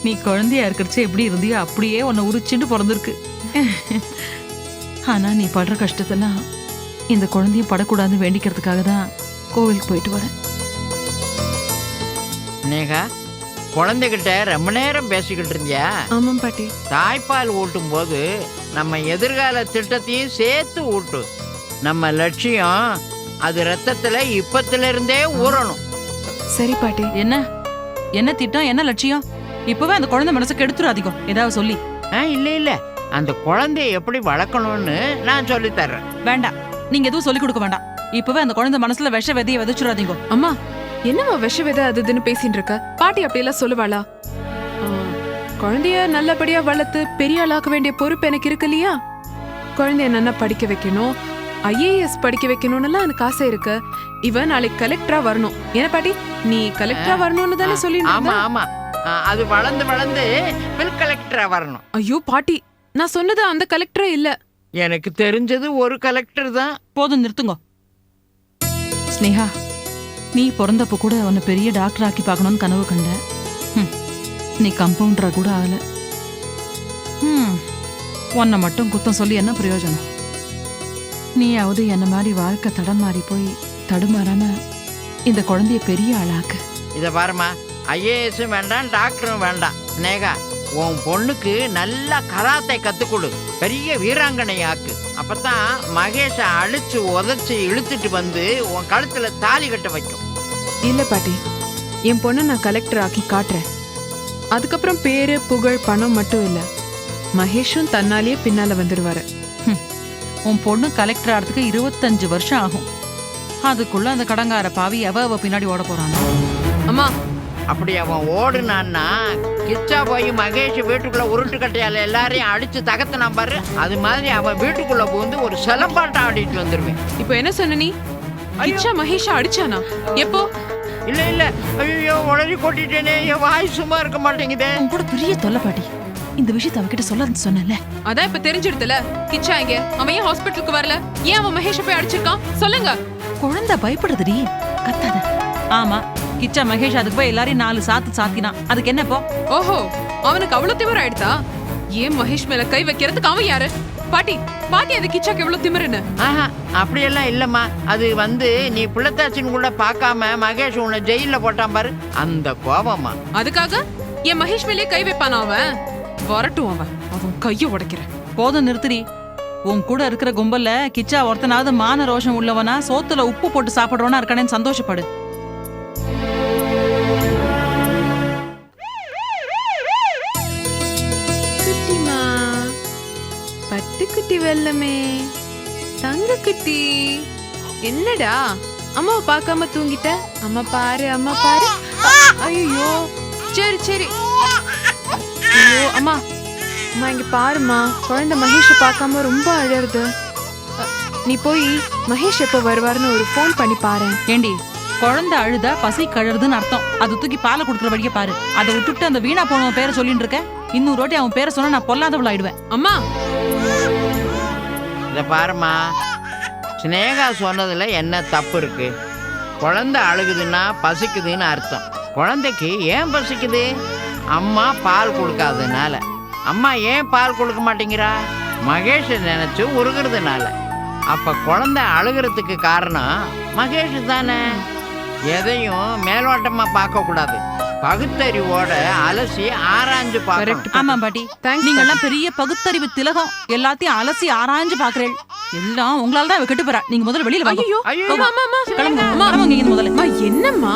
நீ குழந்தையா இருக்கிறச்சே எப்படி இருந்தியோ அப்படியே உன்னை உரிச்சுட்டு பிறந்திருக்கு. ஆனா நீ படுற கஷ்டத்தெல்லாம் இந்த குழந்தையும் படக்கூடாதுன்னு வேண்டிக்கிறதுக்காக தான் கோவிலுக்கு போயிட்டு வரேன். நேகா, குழந்தைகிட்ட ரொம்ப நேரம் பேசிக்கிட்டு இருந்தியா? ஆமாம் பாட்டி. தாய்ப்பால் ஊட்டும் போது நம்ம எதிர்கால திட்டத்தையும் சேர்த்து ஊட்டு. நம்ம லட்சியம் அது ரத்தத்துல இப்பத்துல இருந்தே ஊறணும். சரி பாட்டி. என்ன என்ன திட்டம், என்ன லட்சியம்? இப்பவே அந்த குழந்தை மனசை கெடுத்துறாதீங்க, ஏதாவது சொல்லி. இல்ல இல்ல, அந்த குழந்தைய எப்படி வளர்க்கணும்னு நான் சொல்லி தர்றேன். வேண்டாம், நீங்க எதுவும் சொல்லி கொடுக்க வேண்டாம். இப்பவே அந்த குழந்தை மனசுல விஷ விதைய விதைச்சுடாதீங்க. அம்மா, என்னம்மா விஷ விதை அது இதுன்னு பேசிட்டு இருக்க? பாட்டி அப்படியெல்லாம் சொல்லுவாளா? குழந்தைய நல்லபடியா வளர்த்து பெரிய ஆளாக்க வேண்டிய பொறுப்பு எனக்கு இருக்கு இல்லையா? குழந்தைய நல்லா படிக்க வைக்கணும், IAS படிக்க வைக்கணும்னுலாம் எனக்கு ஆசை இருக்கு. இவன் நாளைக்கு கலெக்டரா வரணும். என்ன பாட்டி, நீ கலெக்டரா வரணும்னு தானே சொல்லிட்டு ஆமா ஆமா, அது வளர்ந்து வளர்ந்து பில் கலெக்டரா வரணும். ஐயோ பாட்டி, நான் சொன்னது அந்த கலெக்டரே இல்ல. எனக்கு தெரிஞ்சது ஒரு கலெக்டர் தான். போதும், நிறுத்துங்க. ஸ்னேகா, நீ பிறந்தப்ப கூட உன்னை பெரிய டாக்டர் ஆக்கி பார்க்கணும்னு கனவு கண்ட. நீ கம்பவுண்டரா கூட ஆகல. உன்னை மட்டும் குத்தம் சொல்லி என்ன பிரயோஜனம்? நீயாவது என்ன மாதிரி வாழ்க்கை தடம் மாறி போய் தடுமாறாம இந்த குழந்தைய பெரிய ஆளாக்கு. இத பாருமா, IAS வேண்டாம், டாக்டரும் வேண்டாம். ஸ்னேகா, உன் பொண்ணுக்கு நல்லா கராத்தை கத்துக்கொடு, பெரிய வீராங்கனை ஆக்கு. அப்பதான் மகேஷ அடிச்சு உதச்சு இழுத்துட்டு வந்து உன் கழுத்துல தாலி கட்ட வைக்கும். இல்ல பாட்டி, என் பொண்ணை நான் கலெக்டர் ஆக்கி காட்டுறேன். அதுக்கப்புறம் பேரு புகழ் பணம் மட்டும் இல்ல, மகேஷும் தன்னாலேயே பின்னால வந்துருவாரு. உன் பொண்ணு கலெக்டர் ஆகிறதுக்கு 25 வருஷம் ஆகும். அதுக்குள்ள அந்த கடங்கார பாவி அவ பின்னாடி ஓட போறானா? அம்மா, அப்படி அவன் ஓடுனான்னா கிச்சா போய் மகேஷ் வீட்டுக்குள்ள உருட்டு கட்டையால எல்லாரையும் அடிச்சு தகத்துனா பாரு, அது மாதிரி அவன் வீட்டுக்குள்ள புகுந்து ஒரு சிலம்பாட்டம் ஆடிட்டு வந்துருவேன். இப்போ என்ன சொன்ன நீ? கிச்சா மகேஷா அடிச்சானா? எப்போ? இல்ல இல்ல, ஐயோ உளறி கொட்டிட்டேனே, என் வாய் சும்மா இருக்க மாட்டேங்குதே. உன் கூட பெரிய தொல்லை பாட்டி. இந்த விஷயத்தை அவகிட்ட சொல்லான்னு சொன்னல. அதான் இப்ப தெரிஞ்சிடுதுல. கிச்சா எங்க? அவன் ஏன் ஹாஸ்பிட்டலுக்கு வரல? ஏன் அவன் மகேஷ போய் அடிச்சிருக்கான்? சொல்லுங்க. குழந்தை பயப்படுதுடி, கத்தாத. ஆமா, கிச்சா மகேஷ் அதுக்கு போய் எல்லாரையும் 4 சாத்து சாத்தினான். அதுக்கு என்ன இப்போ? ஓஹோ, அவனுக்கு அவ்வளவு திமிர ஆயிடுதா? ஏன் மகேஷ் மேல கை வைக்கிறதுக்கு அவன் யாரு? பாட்டி, பாட்டி, அது கிச்சாக்கு எவ்வளவு திமிருன்னு? அப்படியெல்லாம் இல்லம்மா, அது வந்து நீ பிள்ளைத்தாச்சின்னு கூட பார்க்காம மகேஷ் உன்னை ஜெயில போட்டான் பாரு, அந்த கோபமா. அதுக்காக என் மகேஷ் மேலே கை வைப்பானா அவன்? வரட்டும், அவன் கைய உடைக்கிறேன். போதும், நிறுத்துடி. உன் கூட இருக்கிற கும்பல்ல கிச்சா ஒருத்தனாவது மான ரோஷம் உள்ளவனா, சோத்துல உப்பு போட்டு சாப்பிடுறவனா இருக்கானேன்னு சந்தோஷப்படு. குட்டிமா, பட்டுக்குட்டி வெல்லமே, தங்க குட்டி, என்னடா அம்மாவை பார்க்காம தூங்கிட்ட? அம்மா பாரு, அம்மா பாரு. ஐயோ, சரி சரி. ஐயோ அம்மா, அம்மா இங்க பாருமா, குழந்தை மகேஷ பார்க்காம ரொம்ப அழறது. நீ போய் மகேஷ் எப்போ வருவாருன்னு ஒரு ஃபோன் பண்ணி பாரு. ஏண்டி, குழந்தை அழுதா பசி கழுறதுன்னு அர்த்தம். அதை தூக்கி பாலை கொடுக்குற வழிய பாரு. அதை விட்டுட்டு அந்த வீணா போனவன் பேரை சொல்லிட்டு இருக்க. இன்னொரு வாட்டி அவன் பேரை சொன்னா நான் பொல்லாதவள் ஆயிடுவேன். அம்மா, இத பாருமா, ஸ்னேகா சொன்னதுல என்ன தப்பு இருக்கு? குழந்தை அழுகுதுன்னா பசிக்குதுன்னு அர்த்தம். குழந்தைக்கு ஏன் பசிக்குது? அம்மா பால் கொடுக்காததுனால. அம்மா ஏன் பால் கொடுக்க மாட்டேங்கிறா? மகேஷ் நினைச்சு உருகிறதுனால. அப்ப குழந்தை அழுகிறதுக்கு காரணம் மகேஷ் தானே. எதையும் மேலோட்டமா பார்க்க கூடாது, பகுத்தறிவோட அலசி ஆராய்ஞ்சு பார்க்கணும். ஆமா பாட்டி, நீங்க எல்லாம் பெரிய பகுத்தறிவு திலகம். எல்லாத்தையும் அலசி ஆராய்ஞ்சு பாக்குறேன். எல்லாம் உங்களால தான் கெட்டு போறா. நீங்க முதல்ல வெளியில வாங்க. முதல்ல என்னம்மா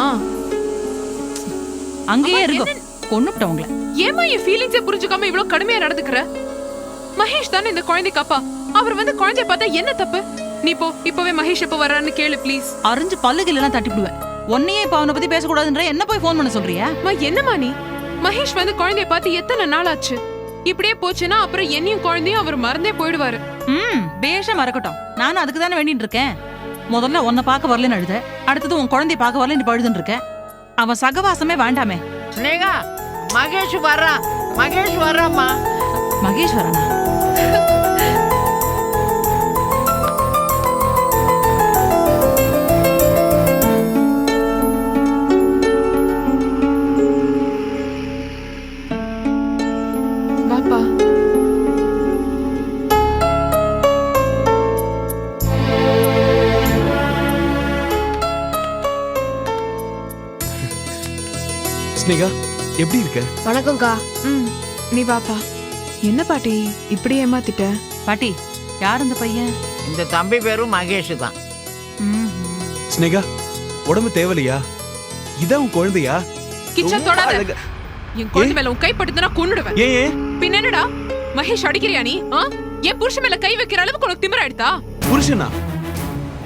அங்கேயே இருக்கும், கொன்னுட்டவங்கள. ஏமா என் ஃபீலிங்ஸை புரிஞ்சுக்காம இவ்வளவு கடுமையா நடந்துக்கிற? மகேஷ் தானே இந்த குழந்தைக்கு அப்பா. அவர் வந்து குழந்தைய பார்த்தா என்ன தப்பு? நீ போ, இப்பவே மகேஷ் எப்ப வர்றான்னு கேளு ப்ளீஸ். அரிஞ்சு பல்லுகள் எல்லாம் தட்டிவிடுவேன். உன்னையே இப்ப அவனை பத்தி பேசக்கூடாதுன்ற என்ன போய் போன் பண்ண சொல்றியா? என்னமா நீ? மகேஷ் வந்து குழந்தைய பார்த்து எத்தனை நாள் ஆச்சு? இப்படியே போச்சுன்னா அப்புறம் என்னையும் குழந்தையும் அவர் மறந்தே போயிடுவாரு. பேஷ மறக்கட்டும். நானும் அதுக்கு தானே வேண்டிட்டு இருக்கேன். முதல்ல உன்னை பார்க்க வரலன்னு அழுத, அடுத்தது உன் குழந்தைய பார்க்க வரலன்னு பழுதுன்னு இருக்கேன். அவன் சகவாசமே வேண்டாமே. ஸ்னேகா, மகேஷ் வர்றா, மகேஷ் வர்றாம்மா. மகேஷ் வரானா? ஸ்னேகா எப்படி இருக்க? வணக்கம்க்கா. ம் நீ வாப்பா. என்ன பாட்டி இப்படி ஏமாத்திட்ட? பாட்டி யார் இந்த பையன்? இந்த தம்பி பேரும் மகேஷ் தான். ம்ஹும். ஸ்னேகா உடம்பு தேவலையா? இதான் உன் குழந்தையா? கிச்சா ரொம்ப தொடாத. அழகா- என் குழந்தை மேல உன் கை பட்டுதுன்னா கொன்னுடுவேன். ஏன் ஏன்? பின்ன என்னடா மகேஷ் அடிக்கிறியா நீ? என் புருஷன் மேல கை வைக்கிற அளவுக்கு உனக்கு திமிர எடுத்தா? புருஷனா?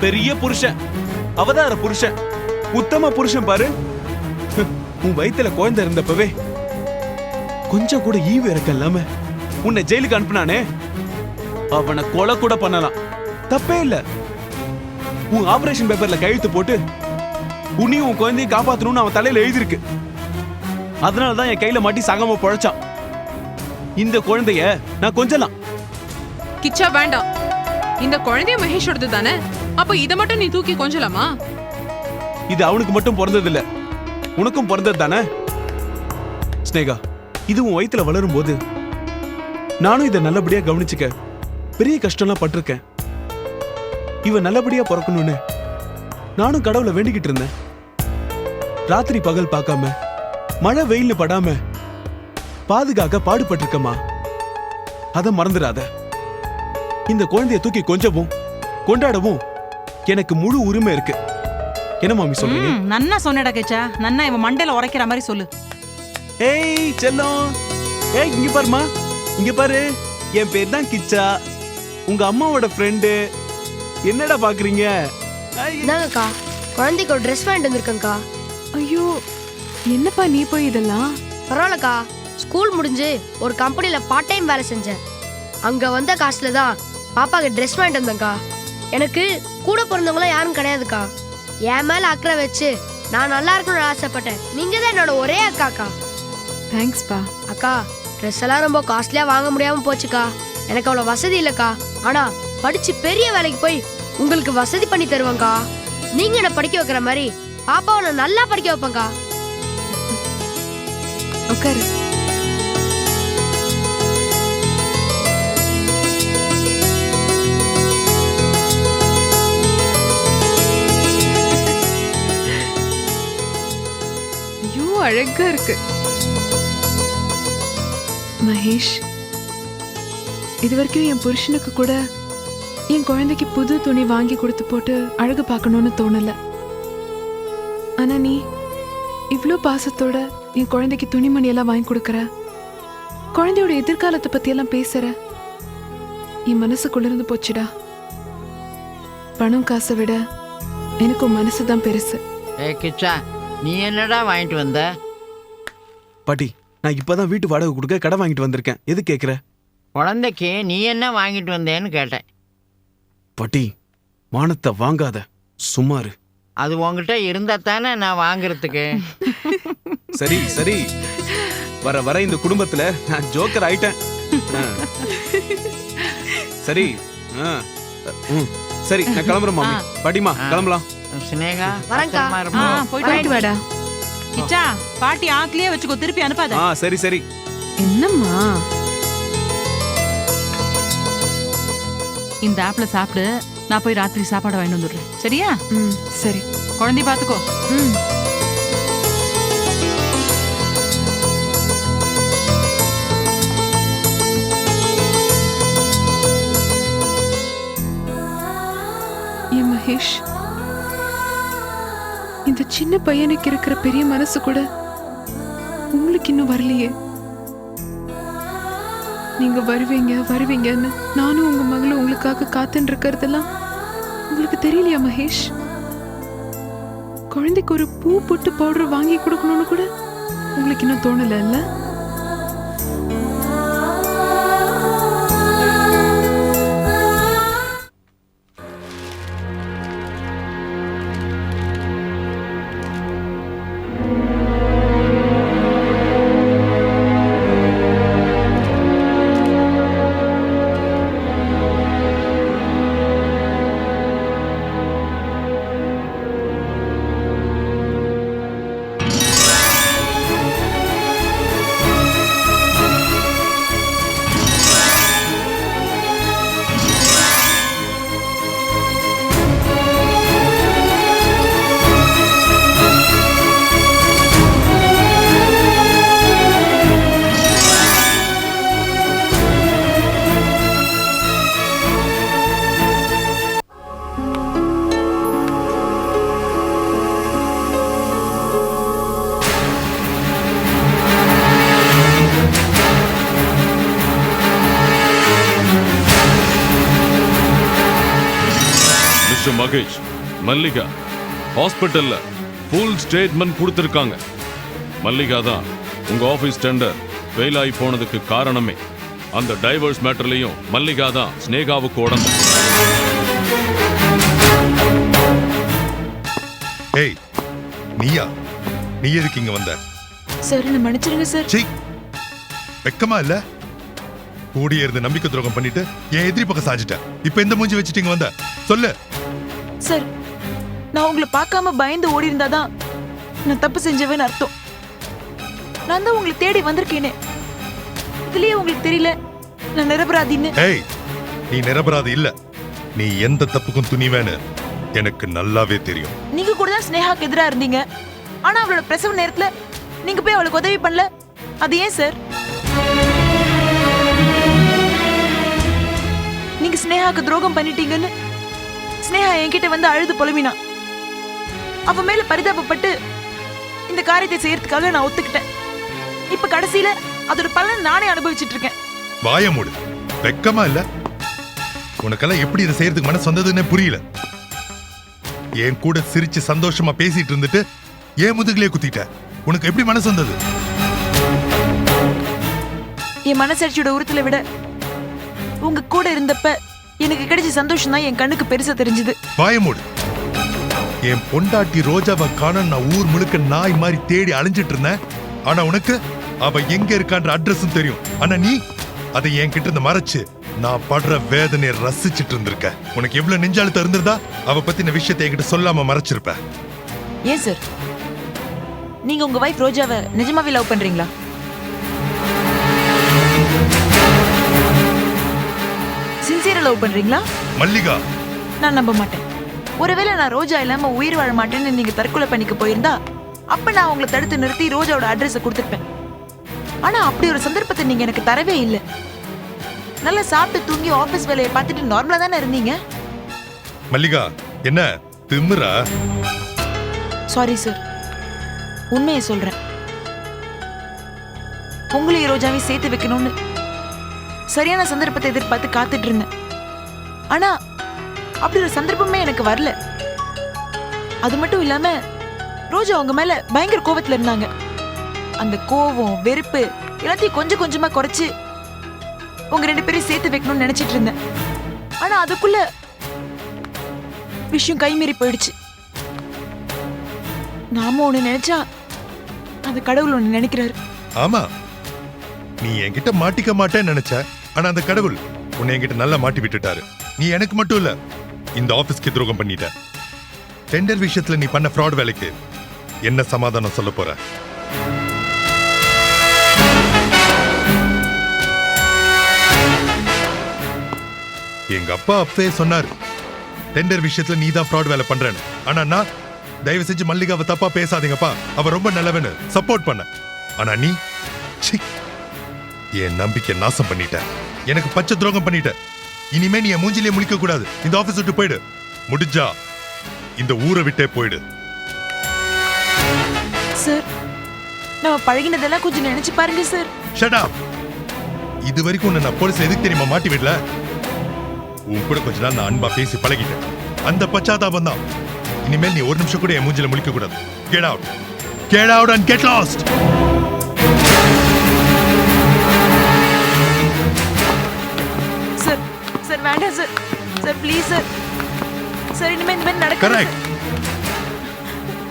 பெரிய புருஷன், அவதார புருஷன், உத்தம புருஷன் பாரு. உன் வயித்துல குழந்தை இருந்தப்பவே கொஞ்சம் கூட ஈவு இறக்கம் இல்லாம உன்னை ஜெயிலுக்கு அனுப்புனானே, அவனை கொலை கூட பண்ணலாம், தப்பே இல்ல. உன் ஆபரேஷன் பேப்பர்ல கையெழுத்து போட்டு உன்னையும் உன் குழந்தையும் காப்பாத்தணும்னு அவன் தலையில எழுதிருக்கு. அதனாலதான் என் கையில மாட்டி சாகாம பொழைச்சான். இந்த குழந்தைய நான் கொஞ்சலாம். கிச்சா வேண்டாம். இந்த குழந்தைய மகேஷோடது தானே, அப்ப இத மட்டும் நீ தூக்கி கொஞ்சலாமா? இது அவனுக்கு மட்டும் பிறந்தது இல்ல, உனக்கும் பிறந்தது தானே ஸ்னேகா. இது உன் வயித்துல வளரும் போது நானும் இதை நல்லபடியா கவனிச்சுக்க பெரிய கஷ்டம்லாம் பட்டிருக்கேன். இவன் நல்லபடியா பிறக்கணும்னு நானும் கடவுளை வேண்டிக்கிட்டு இருந்தேன். ராத்திரி பகல் பார்க்காம மழை வெயில்னு படாம பாதுகாக்க பாடுபட்டிருக்கமா. அத மறந்துடாத. இந்த குழந்தைய தூக்கி கொஞ்சவும் கொண்டாடவும் எனக்கு முழு உரிமை இருக்கு. என்ன மாமி சொல்றீங்க? நன்னா சொன்னடா கேச்சா. நன்னா இவன் மண்டையில உரைக்கிற மாதிரி சொல்லு. ஏய் செல்லம், ஏய் இங்க பாருமா, இங்க பாரு. என் பேர் தான் கிச்சா, உங்க அம்மாவோட ஃப்ரெண்டு. என்னடா பாக்குறீங்க? இந்தாங்கக்கா, குழந்தைக்கு ஒரு ட்ரெஸ் வாங்கிட்டு வந்திருக்கேங்க்கா. ஐயோ என்னப்பா நீ போய் இதெல்லாம்? பரவாயில்லக்கா, ஸ்கூல் முடிஞ்சு ஒரு கம்பெனில பார்ட் டைம் வேலை செஞ்சேன். அங்க வந்த காசுல தான் பாப்பாக்கு ட்ரெஸ் வாங்கிட்டு வந்தேங்க்கா. எனக்கு கூட பிறந்தவங்களாம் யாரும் கிடையாதுக்கா. என் மேல அக்கறை வச்சு நான் நல்லா இருக்கணும்னு ஆசைப்பட்டேன். நீங்க தான் என்னோட ஒரே அக்காக்கா. தேங்க்ஸ்பா. அக்கா, ட்ரெஸ் எல்லாம் ரொம்ப காஸ்ட்லியா வாங்க முடியாம போச்சுக்கா. எனக்கு அவ்வளவு வசதி இல்லக்கா. ஆனா படிச்சு பெரிய வேலைக்கு போய் உங்களுக்கு வசதி பண்ணி தருவேங்க்கா. நீங்க என்ன படிக்க வைக்கிற மாதிரி பாப்பாவை நான் நல்லா படிக்க வைப்பேங்க்கா. உட்காரு. ஐயோ அழகா இருக்கு. மகேஷ், இது வரைக்கும் என் புருஷனுக்கு கூட என் குழந்தைக்கு புது துணி வாங்கி கொடுத்து போட்டு அழகு பார்க்கணும்னு தோணல. ஆனா நீ இவ்ளோ பாசத்தோட என் குழந்தைக்கு துணிமணி எல்லாம் வாங்கி கொடுக்கற, குழந்தையோட எதிர்காலத்தை பத்தி எல்லாம் பேசுற. என் மனசு குளிர்ந்து போச்சுடா. பணம் காசை விட எனக்கு உன் மனசுதான் பெருசு. ஏ கிச்சா, நீ என்னடா வாங்கிட்டு வந்த? பாட்டி, நான் இப்பதான் வீட்டு வாடகை கொடுக்க கடை வாங்கிட்டு வந்திருக்கேன். எது கேக்குற? குழந்தைக்கு நீ என்ன வாங்கிட்டு வந்தேன்னு கேட்டேன். பாட்டி, வானத்தை வாங்காத, சும்மாரு. அது உங்ககிட்ட இருந்தா தானே நான் வாங்குறதுக்கு. சரி சரி, வர வர இந்த குடும்பத்துல நான் ஜோக்கர் ஆயிட்டேன். ஆ. சரி ஆ. ம். சரி நான் கிளம்புறேன் மாமி. பாட்டிமா கிளம்பலாம். சினேகா, வரேன்க்கா. பத்திரமா இருப்பா. போயிட்டு வாடா. கிச்சா, பாட்டி ஆக்கிலே வச்சுக்கோ, திருப்பி அனுப்பாத. ஆ சரி சரி. என்னம்மா? இந்த ஆப்ல சாப்பிடு, நான் போய் ராத்திரி சாப்பாடு வாங்கிட்டு வந்துடுறேன். சரியா? ம் சரி. குழந்தை பாத்துக்கோ. ம். ஏன் மகேஷ், இந்த சின்ன பையனுக்கு இருக்கிற பெரிய மனசு கூட உங்களுக்கு இன்னும் வரலையே. நீங்க வருவீங்க வருவீங்கன்னு நானும் உங்க மகளும் உங்களுக்காக காத்துன்னு இருக்கிறதெல்லாம் உங்களுக்கு தெரியலையா மகேஷ்? குழந்தைக்கு ஒரு பூ பொட்டு பவுடர் வாங்கி கொடுக்கணும்னு கூட உங்களுக்கு இன்னும் தோணல இல்ல? மகேஷ், மல்லிகா ஹாஸ்பிட்டல்ல ஃபுல் ஸ்டேட்மெண்ட் கொடுத்திருக்காங்க. மல்லிகா தான் உங்க ஆபீஸ் டெண்டர் ஃபெயில் ஆகி போனதுக்கு காரணமே. அந்த டைவர்ஸ் மேட்டர்லயும் மல்லிகா தான் ஸ்னேகாவுக்கு உடம்பு. ஏய், நீயா? நீ எதுக்கு இங்க வந்த? சார் என்ன மன்னிச்சிருங்க சார். சீ, வெக்கமா இல்ல? கூடிய இருந்து நம்பிக்கை துரோகம் பண்ணிட்டு என் எதிரி பக்கம் சாஞ்சிட்ட. இப்ப எந்த மூஞ்சி வச்சுட்டு இங்க வந்த? சொல்லு. சார், நான் உங்களை பார்க்காம பயந்து ஓடி இருந்தாதான் நான் தப்பு செஞ்சவேன்னு அர்த்தம். நான் தான் உங்களை தேடி வந்திருக்கேனே, இதுலயே உங்களுக்கு தெரியல நான் நிரபராதின்னு. ஏய், நீ நிரபராதி இல்ல. நீ எந்த தப்புக்கும் துணிவேன்னு எனக்கு நல்லாவே தெரியும். நீங்க கூட தான் ஸ்னேகாக்கு எதிரா இருந்தீங்க. ஆனா அவளோட பிரசவ நேரத்துல நீங்க போய் அவளுக்கு உதவி பண்ணல. அது ஏன் சார்? நீங்க ஸ்னேகாக்கு துரோகம் பண்ணிட்டீங்கன்னு ஸ்னேகா என்கிட்ட வந்து அழுது புலம்பினா. அவ மேல பரிதாபப்பட்டு இந்த காரியத்தை செய்யறதுக்காக நான் ஒத்துக்கிட்டேன். இப்ப கடைசியில அதோட பலன் நானே அனுபவிச்சுட்டு இருக்கேன். வாய மூடு. வெக்கமா இல்ல? உனக்கெல்லாம் எப்படி இதை செய்யறதுக்கு மனசு வந்ததுன்னே புரியல. என் கூட சிரிச்சு சந்தோஷமா பேசிட்டு இருந்துட்டு ஏன் முதுகிலே குத்திட்ட? உனக்கு எப்படி மனசு வந்தது? என் மனசாட்சியோட உறுத்தலை விட உங்க கூட இருந்தப்ப எனக்கு கிடைச்ச சந்தோஷம் தான் என் கண்ணுக்கு பெருசா தெரிஞ்சது. வாய மூடு. என் பொண்டாட்டி ரோஜாவை காண நான் ஊர் முழுக்க நாய் மாதிரி தேடி அலைஞ்சிட்டு இருந்தேன். ஆனா உனக்கு அவ எங்க இருக்கான்ற அட்ரஸும் தெரியும். ஆனா நீ அதை என்கிட்ட இருந்து மறைச்சு நான் படுற வேதனையை ரசிச்சிட்டு இருந்திருக்க. உனக்கு எவ்வளவு நெஞ்சாழுத்த இருந்திருந்தா அவ பத்தின விஷயத்தை என்கிட்ட சொல்லாம மறைச்சிருப்ப. ஏன் சார், நீங்க உங்க வைஃப் ரோஜாவை நிஜமாவே லவ் பண்றீங்களா? சின்சியரா லவ் பண்றீங்களா? மல்லிகா, நான் நம்ப மாட்டேன். ஒருவேளை நான் ரோஜா இல்லாம உயிர் வாழ மாட்டேன்னு நீங்க தற்கொலை பண்ணிக்க போயிருந்தா அப்ப நான் உங்களை தடுத்து நிறுத்தி ரோஜாவோட அட்ரஸை கொடுத்துருப்பேன். ஆனா அப்படி ஒரு சந்தர்ப்பத்தை நீங்க எனக்கு தரவே இல்லை. நல்லா சாப்பிட்டு தூங்கி ஆபீஸ் வேலையை பார்த்துட்டு நார்மலா தானே இருந்தீங்க. மல்லிகா, என்ன திமிரா? சாரி சார், உண்மையை சொல்றேன். உங்களையும் ரோஜாவையும் சேர்த்து வைக்கணும்னு சரியான சந்தர்ப்பத்தை எதிர்பார்த்து காத்துட்டு இருந்தேன். ஆனா அப்படி ஒரு சந்தர்ப்பமே எனக்கு வரல. அது மட்டும் இல்லாம ரோஜா உங்க மேல பயங்கர கோபத்துல இருந்தாங்க. அந்த கோபம் வெறுப்பு எல்லாத்தையும் கொஞ்சம் கொஞ்சமா குறைச்சு உங்க 2 பேரையும் சேர்த்து வைக்கணும்னு நினைச்சிட்டு இருந்தேன். ஆனா அதுக்குள்ள விஷயம் கைமீறி போயிடுச்சு. நாம ஒண்ணு நினைச்சா அந்த கடவுள் ஒண்ணு நினைக்கிறாரு. ஆமா, நீ என்கிட்ட மாட்டிக்க மாட்டேன்னு நினைச்ச. ஆனா அந்த கடவுள் உன்னை என்கிட்ட நல்லா மாட்டி விட்டுட்டாரு. நீ எனக்கு மட்டும் இல்ல, இந்த ஆபீஸ்க்கு துரோகம் பண்ணிட்ட. டெண்டர் விஷயத்துல நீ பண்ண ஃப்ராட் வேலைக்கு என்ன சமாதானம் சொல்ல போற? எங்க அப்பா அப்பவே சொன்னாரு, டெண்டர் விஷயத்துல நீ தான் ஃப்ராட் வேலை பண்றேன்னு. ஆனா நான் தயவு செஞ்சு மல்லிகாவை தப்பா பேசாதீங்கப்பா, அவ ரொம்ப நல்லவன்னு சப்போர்ட் பண்ண. ஆனா நீ ச்சீ, என் நம்பிக்கை நாசம் பண்ணிட்ட. எனக்கு பச்சை துரோகம் பண்ணிட்ட. இனிமே நீ என் மூஞ்சிலே முழிக்க கூடாது. இந்த ஆபீஸ் விட்டு போயிடு. முடிஞ்சா இந்த ஊரை விட்டே போயிடு. சார், நம்ம பழகினதெல்லாம் கொஞ்சம் நினைச்சு பாருங்க சார். Shut up. இது வரைக்கும் உன்னை நான் போலீஸ்ல எதுக்கு தெரியுமா மாட்டி விடல? உன் கூட கொஞ்ச நாள் நான் அன்பா பேசி பழகிட்டேன். அந்த பச்சாதாபம் தான். இனிமேல் நீ ஒரு நிமிஷம் கூட என் மூஞ்சில முழிக்க கூடாது. Get out. Get out and get lost. Sir, sir வேண்டாம் sir. Sir please sir. Sir இனிமே இந்த மாதிரி நடக்காது. கரெக்ட்.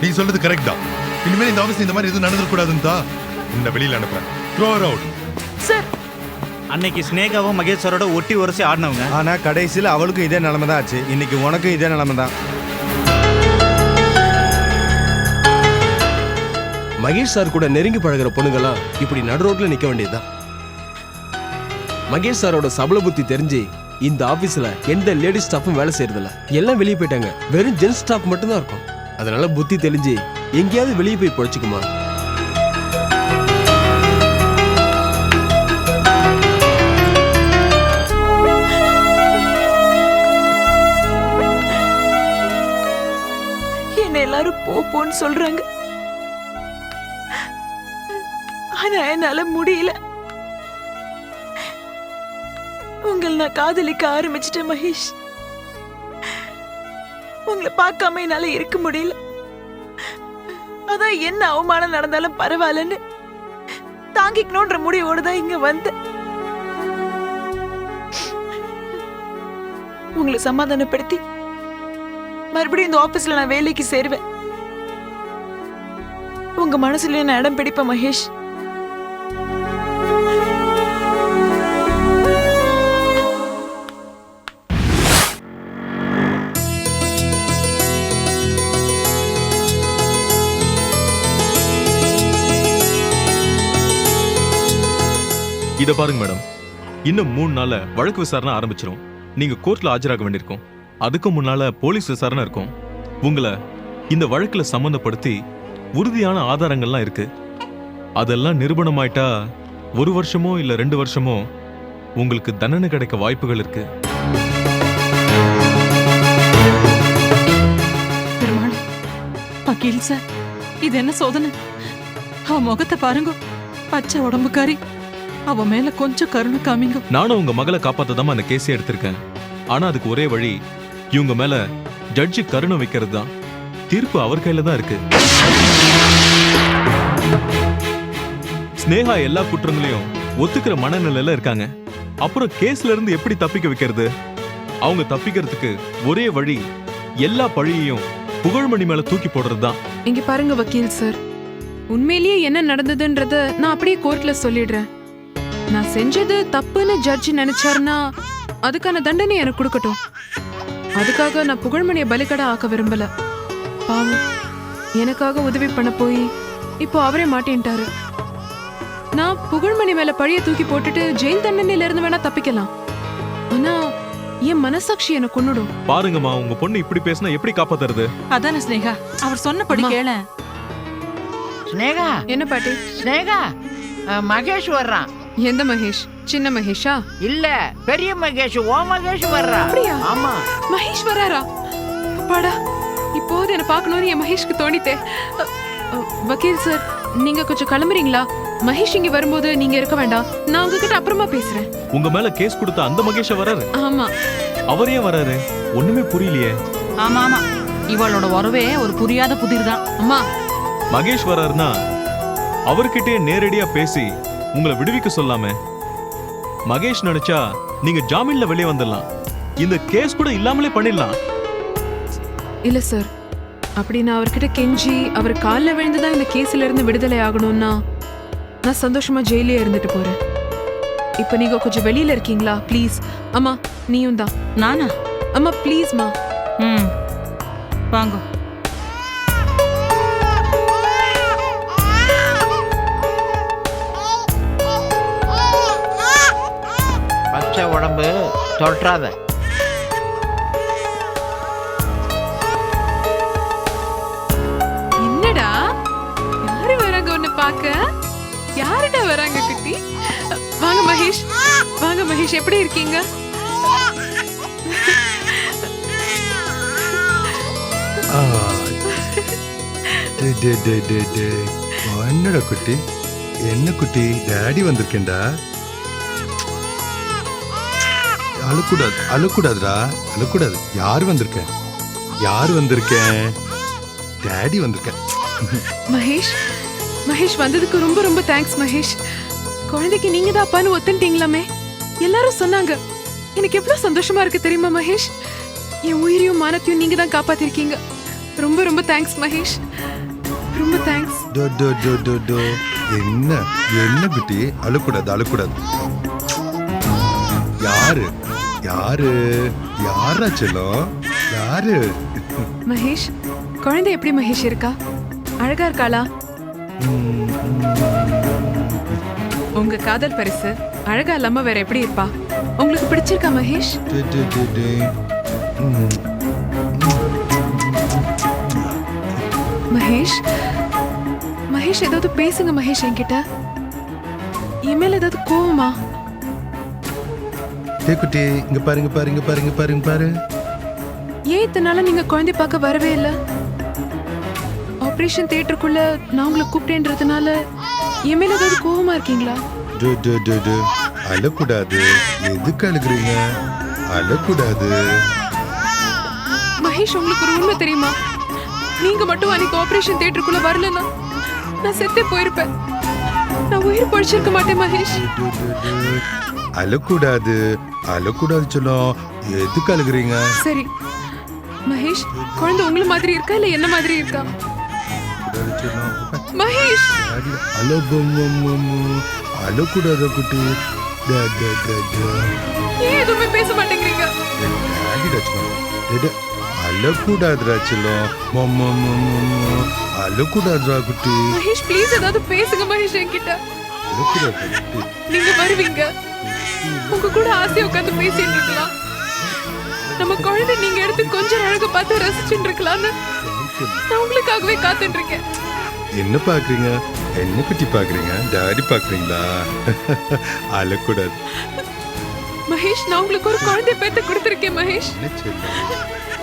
நீ சொல்றது கரெக்ட் தான். இனிமேல் இந்த ஆபீஸ்ல இந்த மாதிரி எதுவும் நடந்துட கூடாதுன்னு தான் உன்னை வெளியில அனுப்புறேன். Throw her out. சார், அன்னைக்கு ஸ்னேகாவும் மகேஷ் சாரோட ஒட்டி உரசி ஆடினவங்க. ஆனா கடைசியில் அவளுக்கும் இதே நிலைமை தான் ஆச்சு. இன்னைக்கு உனக்கும் இதே நிலைமை தான். மகேஷ் சார் கூட நெருங்கி பழகிற பொண்ணுங்கெல்லாம் இப்படி நடு ரோட்ல நிக்க வேண்டியதுதான். மகேஷ் சாரோட சபல புத்தி தெரிஞ்சு இந்த ஆபீஸ்ல எந்த லேடி ஸ்டாஃபும் வேலை செய்யறதில்ல. எல்லாம் வெளியே போயிட்டாங்க. வெறும் ஜென்ஸ் ஸ்டாஃப் மட்டும் தான் இருக்கும். அதனால புத்தி தெளிஞ்சு எங்கேயாவது வெளியே போய் பொழைச்சுக்குமா. என்ன எல்லாரும் போன்னு சொல்றாங்க. ஆனா என்னால முடியல. உங்களை நான் காதலிக்க ஆரம்பிச்சிட்டேன் மகேஷ். உங்களை உங்களை பார்க்காம என்னால இருக்க முடியல. அதான் என்ன அவமானம் நடந்தாலும் பரவாயில்லன்னு தாங்கிக்கணும்ன்ற முடிவோடு தான் இங்க வந்தேன். உங்களை சமாதானப்படுத்தி மறுபடியும் இந்த ஆபீஸ்ல நான் வேலைக்கு சேருவேன். உங்க மனசுல நான் இடம் பிடிப்பேன் மகேஷ். இத பாருங்க மேடம், இன்னும் 3 நாள்ல வழக்கு விசாரணை ஆரம்பிச்சிரும். நீங்க கோர்ட்ல ஆஜராக வேண்டியிருக்கும். அதுக்கு முன்னால போலீஸ் விசாரணை இருக்கும். உங்களை இந்த வழக்குல சம்பந்தப்படுத்தி உறுதியான ஆதாரங்கள்லாம் இருக்கு. அதெல்லாம் நிரூபணமாயிட்டா 1 வருஷமோ இல்ல 2 வருஷமோ உங்களுக்கு தண்டனை கிடைக்க வாய்ப்புகள் இருக்கு. பெருமாள், வக்கீல் சார், இது என்ன சோதனை? அவ முகத்தை பாருங்க, பச்சை உடம்புக்காரி. அவ மேல கொஞ்சம் கருணை காமிங்க. நானும் உங்க மகளை காப்பாத்ததாம அந்த கேஸை எடுத்திருக்கேன். ஆனா அதுக்கு ஒரே வழி இவங்க மேல ஜட்ஜி கருணை வைக்கிறது தான். தீர்ப்பு அவர் கையில தான் இருக்கு. ஸ்னேகா எல்லா குற்றங்களையும் ஒத்துக்கிற மனநிலையில இருக்காங்க. அப்புறம் கேஸ்ல இருந்து எப்படி தப்பிக்க வைக்கிறது? அவங்க தப்பிக்கிறதுக்கு ஒரே வழி எல்லா பழியையும் புகழ்மணி மேல தூக்கி போடுறதுதான். இங்க பாருங்க வக்கீல் சார், உண்மையிலேயே என்ன நடந்ததுன்றத நான் அப்படியே கோர்ட்ல சொல்லிடுறேன். நான் செஞ்சது தப்புன்னு ஜட்ஜ் நினைச்சாருன்னா அதுக்கான தண்டனை எனக்கு கொடுக்கட்டும். அதுக்காக நான் புகழ்மணியை பலிகடா ஆக்க விரும்பல. பாவம், எனக்காக உதவி பண்ண போய் இப்போ அவரே மாட்டேன்ட்டாரு. நான் புகழ்மணி மேல பழிய தூக்கி போட்டுட்டு ஜெயில் தண்டனையில இருந்து வேணா தப்பிக்கலாம். ஆனா என் மனசாட்சி என்ன கொன்னுடும். பாருங்கம்மா, உங்க பொண்ணு இப்படி பேசினா எப்படி காப்பாத்துறது? அதானே ஸ்னேகா, அவர் சொன்னபடி கேள. ஸ்னேகா, என்ன பாட்டி? ஸ்னேகா, மகேஷ் வர்றான். எந்த மகேஷ்? சின்ன மகேஷா? இல்ல, பெரிய மகேஷ். ஓ மகேஷ் வர்றா. அப்படியா? ஆமா. மகேஷ் வராரா? அப்பாடா, இப்போது என்ன பார்க்கணும்னு என் மகேஷ்க்கு தோணித்தே. வக்கீல் சார், நீங்க கொஞ்சம் கிளம்புறீங்களா? மகேஷ் இங்க வரும்போது நீங்க இருக்க வேண்டாம். நான் உங்ககிட்ட அப்புறமா பேசுறேன். உங்க மேல கேஸ் கொடுத்த அந்த மகேஷ் வராரு? ஆமா. அவர் ஏன் வராரு? ஒண்ணுமே புரியலையே. ஆமா ஆமா, இவளோட வரவே ஒரு புரியாத புதிர் தான். அம்மா, மகேஷ் வராருன்னா அவர்கிட்டயே நேரடியா பேசி உங்களை விடுவிக்க சொல்லாம. மகேஷ் நினைச்சா நீங்க ஜாமீன்ல வெளியே வந்துடலாம். இந்த கேஸ் கூட இல்லாமலே பண்ணிடலாம். இல்ல சார், அப்படி நான் அவர்கிட்ட கெஞ்சி அவர் காலில் விழுந்துதான் இந்த கேஸ்ல இருந்து விடுதலை ஆகணும்னா நான் சந்தோஷமா ஜெயிலே இருந்துட்டு போறேன். இப்ப நீங்க கொஞ்சம் வெளியில இருக்கீங்களா? ப்ளீஸ். அம்மா, நீயும் தான். நானா? அம்மா ப்ளீஸ்மா. வாங்க. பச்சை உடம்பு தொற்றாத. என்னடா, யாரு வராங்க உன்னை பார்க்க? யாருடா வராங்க குட்டி? வாங்க மகேஷ், வாங்க மகேஷ், எப்படி இருக்கீங்க? என்னடா குட்டி? என்ன குட்டி? டாடி வந்திருக்கேன்டா. அழக்கூடாது, அழக்கூடாதுடா, அழக்கூடாது. யார் வந்திருக்கேன்? யார் வந்திருக்கேன்? டாடி வந்திருக்கேன். மகேஷ், மகேஷ் வந்ததுக்கு ரொம்ப ரொம்ப தேங்க்ஸ் மகேஷ். குழந்தைக்கு நீங்க தான் அப்பான்னு ஒத்துட்டீங்களாமே. எல்லாரும் சொன்னாங்க. எனக்கு எவ்வளவு சந்தோஷமா இருக்கு தெரியுமா மகேஷ்? என் உயிரையும் மானத்தையும் நீங்க தான் காப்பாத்திருக்கீங்க. ரொம்ப ரொம்ப தேங்க்ஸ் மகேஷ், ரொம்ப தேங்க்ஸ். என்ன என்ன குட்டி? அழக்கூடாது, அழக்கூடாது. யாரு யாரு யாரா செல்லம்? யாரு? மகேஷ், குழந்தை எப்படி மகேஷ் இருக்கா? அழகா இருக்காளா? உங்க காதல் பரிசு அழகா இல்லாம வேற எப்படி இருப்பா? உங்களுக்கு பிடிச்சிருக்கா மகேஷ்? மகேஷ், மகேஷ் ஏதாவது பேசுங்க மகேஷ் என்கிட்ட. என் மேல ஏதாவது கோவமா? குட்டி, இங்க பாருங்க, பாருங்க, பாருங்க, பாருங்க, பாரு. ஏன் இத்தனால நீங்க குழந்தை பார்க்க வரவே இல்ல? ஆபரேஷன் தியேட்டருக்குள்ள நான் உங்களை கூப்பிட்டேன்றதுனால என் மேல ஏதாவது கோவமா இருக்கீங்களா? அழக்கூடாது. எதுக்கு அழுகுறீங்க? அழக்கூடாது. மகேஷ், உங்களுக்கு ஒரு உண்மை தெரியுமா? நீங்க மட்டும் அன்னைக்கு ஆபரேஷன் தியேட்டருக்குள்ள வரலன்னா நான் செத்தே போயிருப்பேன். நான் உயிர் பழிச்சிருக்க மாட்டேன் மகேஷ். அழக்கூடாது அழக்கூடாது சொல்லும். எதுக்கு அழுகுறீங்க? சரி மகேஷ், குழந்தை உங்களை மாதிரி இருக்கா இல்ல என்ன மாதிரி இருக்கா? மகேஷ், அழக்கூடாத குட்டி. ஏன் எதுவுமே பேச மாட்டேங்கிறீங்க? அழக்கூடாதுரா செல்லம். அழக்கூடாதுரா குட்டி. மகேஷ் ப்ளீஸ் ஏதாவது பேசுங்க மகேஷ் என்கிட்ட. நீங்க வருவீங்க, உங்க கூட ஆசையா உட்காந்து பேசிட்டு இருக்கலாம். நம்ம குழந்தை நீங்க எடுத்து கொஞ்சம் அழகு பார்த்து ரசிச்சுட்டு இருக்கலாம்னு நான் உங்களுக்காகவே காத்துட்டு இருக்கேன். என்ன பாக்குறீங்க? என்ன குட்டி பாக்குறீங்க? டாடி பாக்குறீங்களா? அழக்கூடாது மகேஷ், நான் உங்களுக்கு ஒரு குழந்தை பேத்த கொடுத்திருக்கேன் மகேஷ்.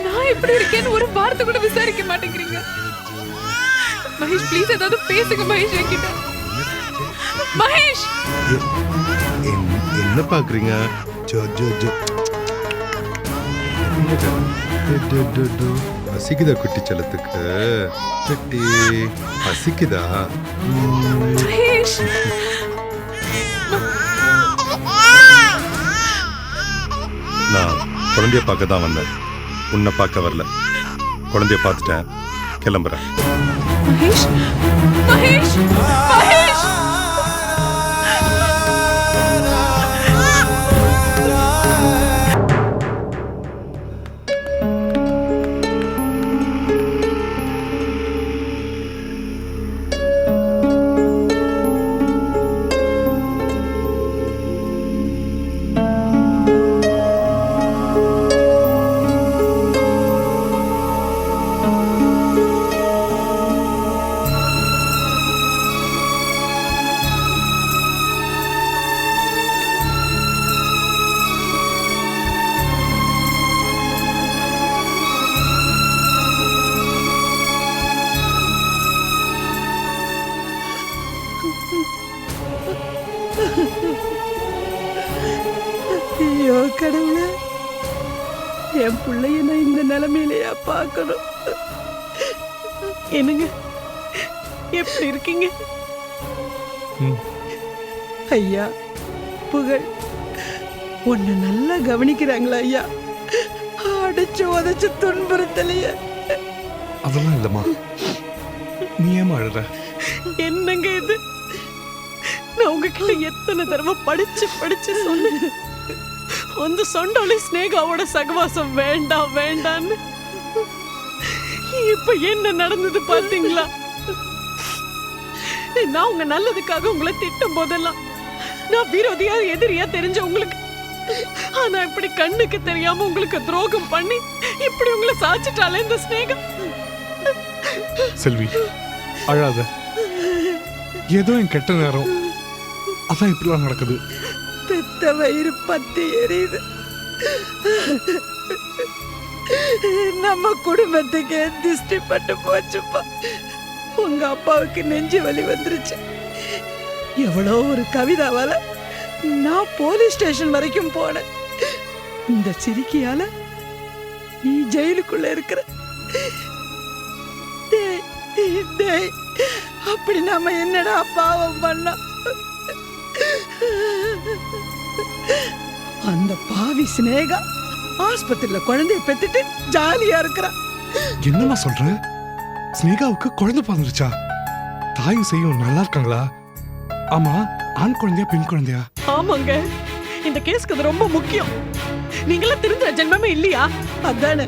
நான் எப்படி இருக்கேன்னு ஒரு வார்த்தை கூட விசாரிக்க மாட்டேங்கிறீங்க. மகேஷ் ப்ளீஸ் ஏதாவது பேசுங்க மகேஷ் என்கிட்ட. மகேஷ், என்ன பாக்குறீங்க? பசிக்குதா குட்டி செல்லத்துக்கு? குட்டி பசிக்குதா? மகேஷ், நான் குழந்தைய பார்க்க தான் வந்தேன், உன்னை பார்க்க வரல. குழந்தைய பார்த்துட்டேன், கிளம்புறேன். மகேஷ், மகேஷ், மகேஷ். ஐயோ கடவுளே, என் பிள்ளைய நான் இந்த நிலைமையிலையா பார்க்கணும்? என்னங்க எப்படி இருக்கீங்க? ஐயா புகழ் உன்னை நல்லா கவனிக்கிறாங்களா ஐயா? அடைச்சு உதச்சு துன்புறுத்தலைய? அதெல்லாம் இல்லம்மா, நீ ஏமா அழுற? என்னங்க இது? நான் உங்ககிட்ட எத்தனை தடவை படிச்சு சொன்னேன், அந்த சொண்டோலி ஸ்னேகாவோட சகவாசம் வேண்டாம் வேண்டான்னு. இப்ப என்ன நடந்தது பாத்தீங்களா? நான் உங்க நல்லதுக்காக உங்களை திட்டும் போதெல்லாம் நான் விரோதியா எதிரியா தெரிஞ்ச உங்களுக்கு, ஆனா இப்படி கண்ணுக்கு தெரியாம உங்களுக்கு துரோகம் பண்ணி இப்படி உங்களை சாச்சிட்டாலே இந்த ஸ்னேகா. செல்வி அழாத, ஏதோ என் கெட்ட நேரம், அதான் இப்படிலாம் நடக்குது. பெத்த வயிறு பத்தி எரியுது. நம்ம குடும்பத்துக்கு திஷ்டி பட்டு போச்சுப்பா. உங்க அப்பாவுக்கு நெஞ்சு வலி வந்துருச்சு. எவ்வளோ ஒரு கவிதாவால நான் போலீஸ் ஸ்டேஷன் வரைக்கும் போனேன். இந்த சிரிக்கையால நீ ஜெயிலுக்குள்ள இருக்கிற. டேய், அப்படி நாம என்னடா பாவம் பண்ணோம்? அந்த பாவி ஸ்னேகா ஆஸ்பத்திரியில குழந்தைய பெத்துட்டு ஜாலியா இருக்கிறா. என்னமா சொல்ற? ஸ்னேகாவுக்கு குழந்தை பிறந்துருச்சா? தாயும் செய்யும் நல்லா இருக்காங்களா? ஆமா, ஆண் குழந்தையா பெண் குழந்தையா? ஆமாங்க, இந்த கேஸ்க்கு அது ரொம்ப முக்கியம். நீங்களா திருந்த ஜென்மமே இல்லையா? அதானே.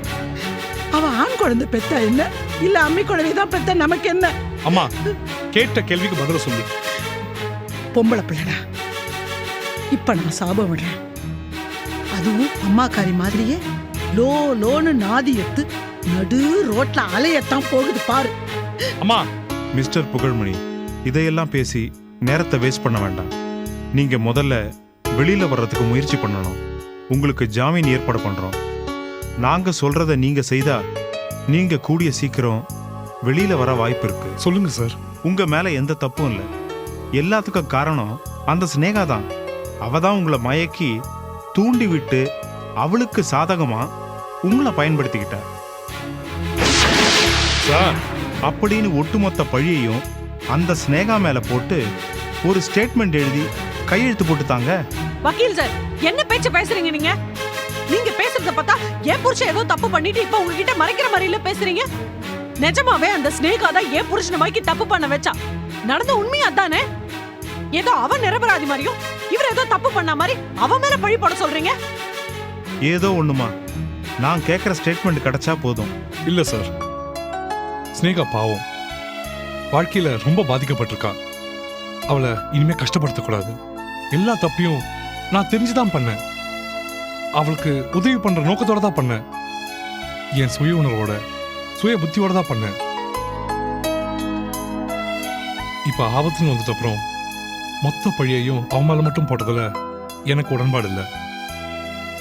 அவ ஆண் குழந்தை பெத்தா என்ன, இல்ல அம்மி குழந்தைதான் பெத்தா நமக்கு என்ன? அம்மா, கேட்ட கேள்விக்கு பதில சொல்லு. பொம்பளை பிள்ளடா. இப்ப நான் சாபம் விடுறேன். அதுவும் அம்மாக்காரி மாதிரியே லோன்னு நாதி எடுத்து நடு ரோட்ல அலையத்தான் போகுது பாரு. அம்மா, மிஸ்டர் புகழ்மணி, இதையெல்லாம் பேசி நேரத்தை வேஸ்ட் பண்ண வேண்டாம். நீங்க முதல்ல வெளியில வர்றதுக்கு முயற்சி பண்ணணும். உங்களுக்கு ஜாமீன் ஏற்பாடு பண்றோம். நாங்க சொல்றத நீங்க செய்தா நீங்க கூடிய சீக்கிரம் வெளியில வர வாய்ப்பு இருக்கு. சொல்லுங்க சார். உங்க மேல எந்த தப்பும் இல்லை. எல்லாத்துக்கும் காரணம் அந்த ஸ்னேகா தான். அவ தான் உங்களை மயக்கி தூண்டி விட்டு அவளுக்கு சாதகமா உங்களை பயன்படுத்திக்கிட்ட. சார் அப்படின்னு ஒட்டுமொத்த பழியையும் அந்த ஸ்னேகா மேல போட்டு ஒரு ஸ்டேட்மெண்ட் எழுதி கையெழுத்து போட்டுத்தாங்க. வக்கீல் சார், என்ன பேச்சு பேசுறீங்க நீங்க? நீங்க பேசுறத பார்த்தா என் புருஷன் ஏதோ தப்பு பண்ணிட்டு இப்ப உங்ககிட்ட மறைக்கிற மாதிரில பேசுறீங்க. நிஜமாவே அந்த ஸ்னேகா தான் என் புருஷனை மைக்கி தப்பு பண்ண வச்சா. நடந்த உண்மையா அதானே? ஏதோ அவன் நிரபராதி மாதிரியும் இவர் ஏதோ தப்பு பண்ண மாதிரி அவன் மேல பழி போட சொல்றீங்க. ஏதோ ஒண்ணுமா, நான் கேட்குற ஸ்டேட்மெண்ட் கிடைச்சா போதும். இல்ல சார், ஸ்னேகா பாவம், வாழ்க்கையில ரொம்ப பாதிக்கப்பட்டிருக்கா. அவளை இனிமே கஷ்டப்படுத்தக்கூடாது. எல்லா தப்பையும் நான் தெரிஞ்சுதான் பண்ணேன். அவளுக்கு உதவி பண்ற நோக்கத்தோட தான் பண்ணேன். என் சுய உணர்வோட சுய புத்தியோட தான் பண்ணேன். இப்ப ஆபத்துன்னு வந்துட்ட அப்புறம் மொத்த பழியையும் அவன் மேல மட்டும் போட்டதுல எனக்கு உடன்பாடு இல்லை.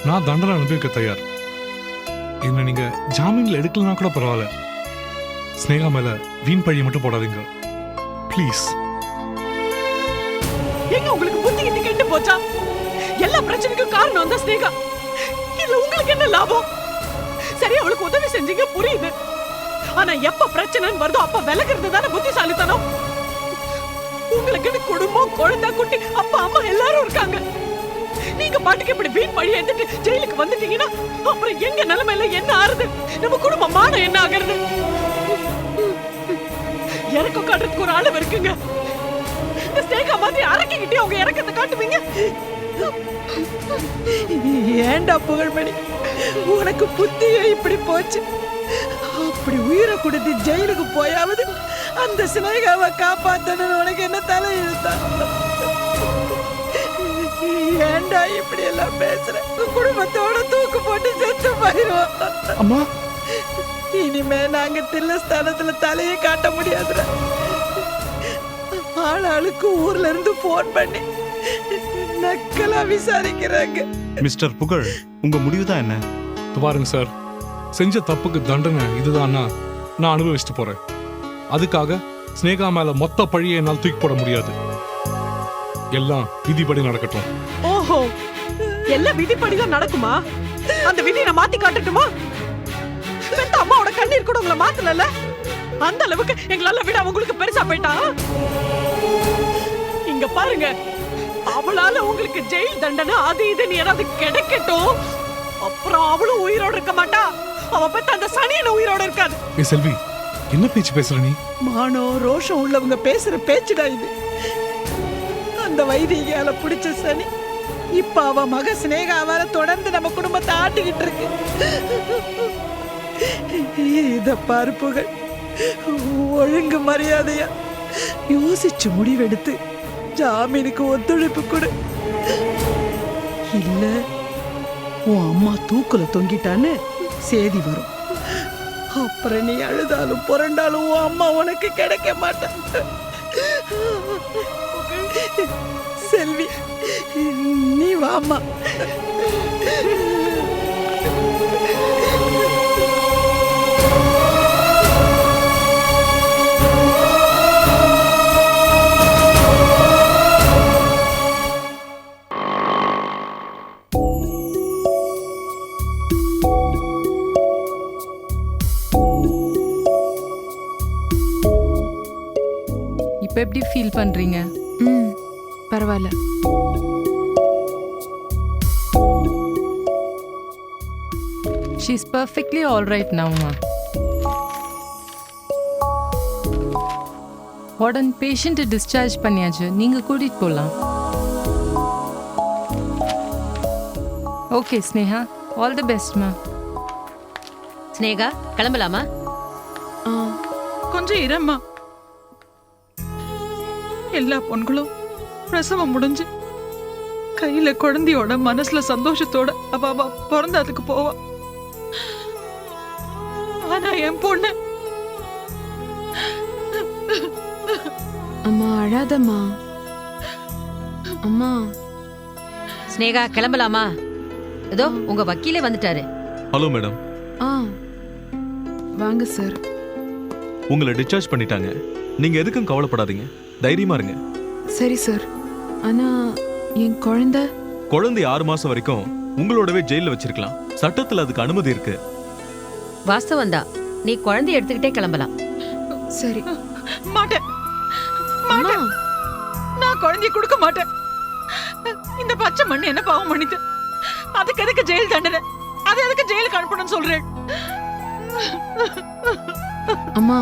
நான் தண்டனை அனுபவிக்க தயார். என்ன நீங்க ஜாமீன்ல எடுக்கலனா கூட பரவாயில்ல. ஸ்னேகா மேல வீண் பழியை மட்டும் போடாதீங்க ப்ளீஸ். எங்க உங்களுக்கு புத்தி கிட்டி கெட்டு போச்சா? எல்லா பிரச்சனைக்கும் காரணம் அந்த ஸ்னேகா. இதுல உங்களுக்கு என்ன லாபம்? சரி, அவளுக்கு உதவி செஞ்சீங்க, புரியுது. ஆனா எப்ப பிரச்சனைன்னு வருதோ அப்ப விலகிறது தானே புத்திசாலித்தனம். உங்களுக்கு குடும்பம், குழந்தை, குட்டி, அப்பா, அம்மா எல்லாரும் இருக்காங்க. நீங்க பாட்டுக்கு இப்படி வீண் பழி எடுத்துட்டு ஜெயிலுக்கு வந்துட்டீங்கன்னா அப்புறம் எங்க நிலைமையில என்ன ஆறுது? நம்ம குடும்பம் மானம் என்ன ஆகுறது? இறக்கம் காட்டுறதுக்கு ஒரு அளவு இருக்குங்க. ஸ்னேகா மாதிரி அரக்கிக்கிட்டே அவங்க இறக்கத்தை காட்டுவீங்க. ஏண்டா புகழ்மணி, உனக்கு புத்தியே இப்படி போச்சு. அப்படி உயிரை கொடுத்து ஜெயிலுக்கு போயாவது அந்த ஸ்னேகாவை காப்பாத்தணும்னு உனக்கு என்ன தலை இழுத்தா? ஏண்டா இப்படி எல்லாம் பேசுற? குடும்பத்தோட தூக்கு போட்டு செத்து போயிடுவோம். அம்மா, இனிமே நாங்க தில்லஸ்தானத்துல தலையே காட்ட முடியாதுடா. ஆளாளுக்கு ஊர்ல இருந்து போன் பண்ணி நக்கலா விசாரிக்கிறாங்க. மிஸ்டர் புகழ், உங்க முடிவு தான் என்ன? பாருங்க சார், செஞ்ச தப்புக்கு தண்டனை இதுதான்னா நான் அனுபவிச்சுட்டு போறேன். அதுக்காக ஸ்னேகா மேல மொத்த பழியை என்னால் தூக்கி போட முடியாது. எல்லாம் விதிப்படி நடக்கட்டும். ஓஹோ, எல்லாம் விதிப்படிதான் நடக்குமா? அந்த விதியை நான் மாத்தி காட்டட்டுமா? பெத்த அம்மாவோட கண்ணீர் கூட உங்களை மாத்தல. அந்த அளவுக்கு எங்களால விட உங்களுக்கு பெருசா போயிட்டா? இங்க பாருங்க, அவளால உங்களுக்கு ஜெயில் தண்டனை அது இதுன்னு ஏதாவது கிடைக்கட்டும், அப்புறம் அவளும் உயிரோட இருக்க மாட்டா. அவ பெத்த அந்த சனியன உயிரோட இருக்காது. ஏ செல்வி, என்ன பேச்சு பேசுற நீ? மானோ ரோஷம் உள்ளவங்க பேசுற பேச்சுடா இது. அந்த வைதிகால பிடிச்ச சனி இப்ப அவ மக ஸ்னேகாவால தொடர்ந்து நம்ம குடும்பத்தை ஆட்டிக்கிட்டு இருக்கு. இத பாரு புகழ், ஒழுங்கு மரியாதையா யோசிச்சு முடிவெடுத்து ஜாமீனுக்கு ஒத்துழைப்பு கொடு. இல்ல உன் அம்மா தூக்குல தொங்கிட்டான்னு செய்தி வரும். அப்புறம் நீ அழுதாலும் புரண்டாலும் உன் அம்மா உனக்கு கிடைக்க மாட்டான். செல்வி, நீ வாம்மா. இப்ப எப்படி ஃபீல் பண்றீங்க? பரவாயில்ல. She's perfectly all right now, ma. உடன் பேஷண்ட் டிஸ்சார்ஜ் பண்ணியாச்சு, நீங்க கூட்டிட்டு போலாம். Okay Sneha, all the best மா. ஸ்னேகா, கிளம்பலாமா? கொஞ்சம் இரம்மா. எல்லா பொண்களும் பிரசவம் முடிஞ்சு கையில குழந்தையோட மனசுல சந்தோஷத்தோட அவ பிறந்ததுக்கு போவா. ஆனா என் பொண்ணு, அம்மா அழாதம்மா. அம்மா. ஸ்னேகா, கிளம்பலாமா? ஏதோ உங்க வக்கீலே வந்துட்டாரு. Hello madam. வாங்க சார். உங்களை டிஸ்சார்ஜ் பண்ணிட்டாங்க. நீங்க எதுக்கும் கவலைப்படாதீங்க, தைரியமா இருங்க. சரி சார். ஆனா என் குழந்தை 6 மாசம் வரைக்கும் உங்களோடவே ஜெயில வச்சிருக்கலாம். சட்டத்துல அதுக்கு அனுமதி இருக்கு. வாஸ்தவம் தான். நீ குழந்தைய எடுத்துக்கிட்டே கிளம்பலாம். சரி. மாட்டேன் மாட்டேன், நான் குழந்தைய கொடுக்க மாட்டேன். இந்த பச்சை மண்ணு என்ன பாவம் பண்ணிட்டு அதுக்கு எதுக்கு ஜெயில் தண்டனை? அது எதுக்கு ஜெயிலுக்கு அனுப்பணும்னு சொல்றேன்? அம்மா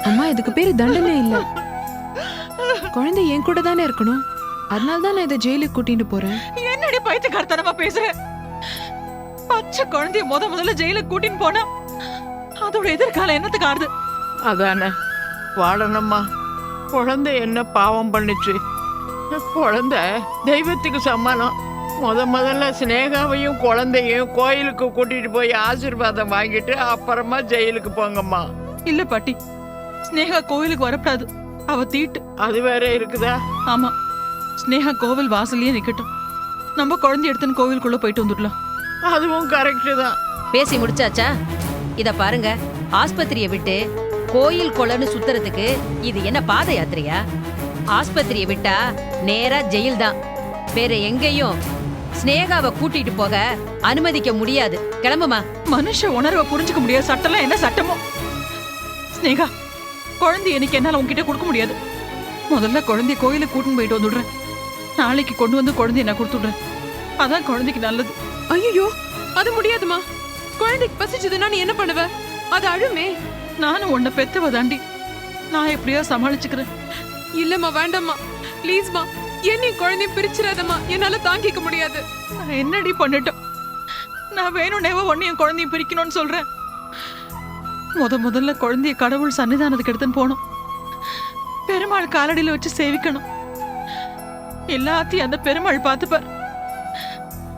அம்மா இதுக்கு பேரு தண்டனை இல்ல. குழந்தை என் கூட தானே இருக்கணும். அதனால தான் நான் இதை ஜெயிலுக்கு கூட்டிட்டு போறேன். என்னடி பைத்தியக்காரத்தனமா பேசுற? பச்சை குழந்தைய முதல்ல ஜெயிலுக்கு கூட்டின்னு போனா அதோட எதிர்காலம் என்னத்துக்கு ஆறுது? அதானே வாழனம்மா. குழந்தை என்ன பாவம் பண்ணுச்சு? குழந்தை தெய்வத்துக்கு சமானம். முதல்ல சினேகாவையும் குழந்தையும் கோயிலுக்கு கூட்டிட்டு போய் ஆசீர்வாதம் வாங்கிட்டு அப்புறமா ஜெயிலுக்கு போங்கம்மா. இல்ல பாட்டி, ஸ்னேகா கோவிலுக்கு வரப்படாது. அவ தீட்டு. அது வேற இருக்குதா? ஆமா, ஸ்னேகா கோவில் வாசல்லயே நிக்கட்டும். நம்ம குழந்தை எடுத்துன்னு கோவிலுக்குள்ள போயிட்டு வந்துடலாம். அதுவும் கரெக்ட் தான். பேசி முடிச்சாச்சா? இத பாருங்க, ஆஸ்பத்திரியை விட்டு கோயில் கொள்ளன்னு சுத்துறதுக்கு இது என்ன பாத யாத்திரையா? ஆஸ்பத்திரியை விட்டா நேரா ஜெயில் தான். வேற எங்கேயும் ஸ்னேகாவை கூட்டிட்டு போக அனுமதிக்க முடியாது. கிளம்புமா. மனுஷ உணர்வை புரிஞ்சுக்க முடியாது. சட்டம்லாம் என்ன சட்டமோ? ஸ்னேகா, குழந்தை எனக்கு என்னால உங்ககிட்ட கொடுக்க முடியாது. முதல்ல குழந்தைய கோயிலுக்கு கூட்டின்னு போயிட்டு வந்துடுறேன். நாளைக்கு கொண்டு வந்து குழந்தைய நான் கொடுத்துடுறேன். அதான் குழந்தைக்கு நல்லது. ஐயோ, அது முடியாதுமா. குழந்தைக்கு பசிச்சதுன்னா நீ என்ன பண்ணுவ? அது அழுமே. நானும் உன்னை பெத்தவ தாண்டி. நான் எப்படியா சமாளிச்சுக்கிறேன். இல்லம்மா, வேண்டாம்மா, ப்ளீஸ்மா. என்னையும் குழந்தையும் பிரிச்சிடாதம்மா. என்னால தாங்கிக்க முடியாது. நான் என்னடி பண்ணிட்டோம்? நான் வேணும்னேவா உன்னையும் குழந்தையும் பிரிக்கணும்னு சொல்றேன். முதல்ல குழந்தைய கடவுள் சன்னிதானத்துக்கு எடுத்துன்னு போகணும். பெருமாள் காலடியில வச்சு சேவிக்கணும். எல்லாத்தையும் அந்த பெருமாள் பார்த்துப்பார்.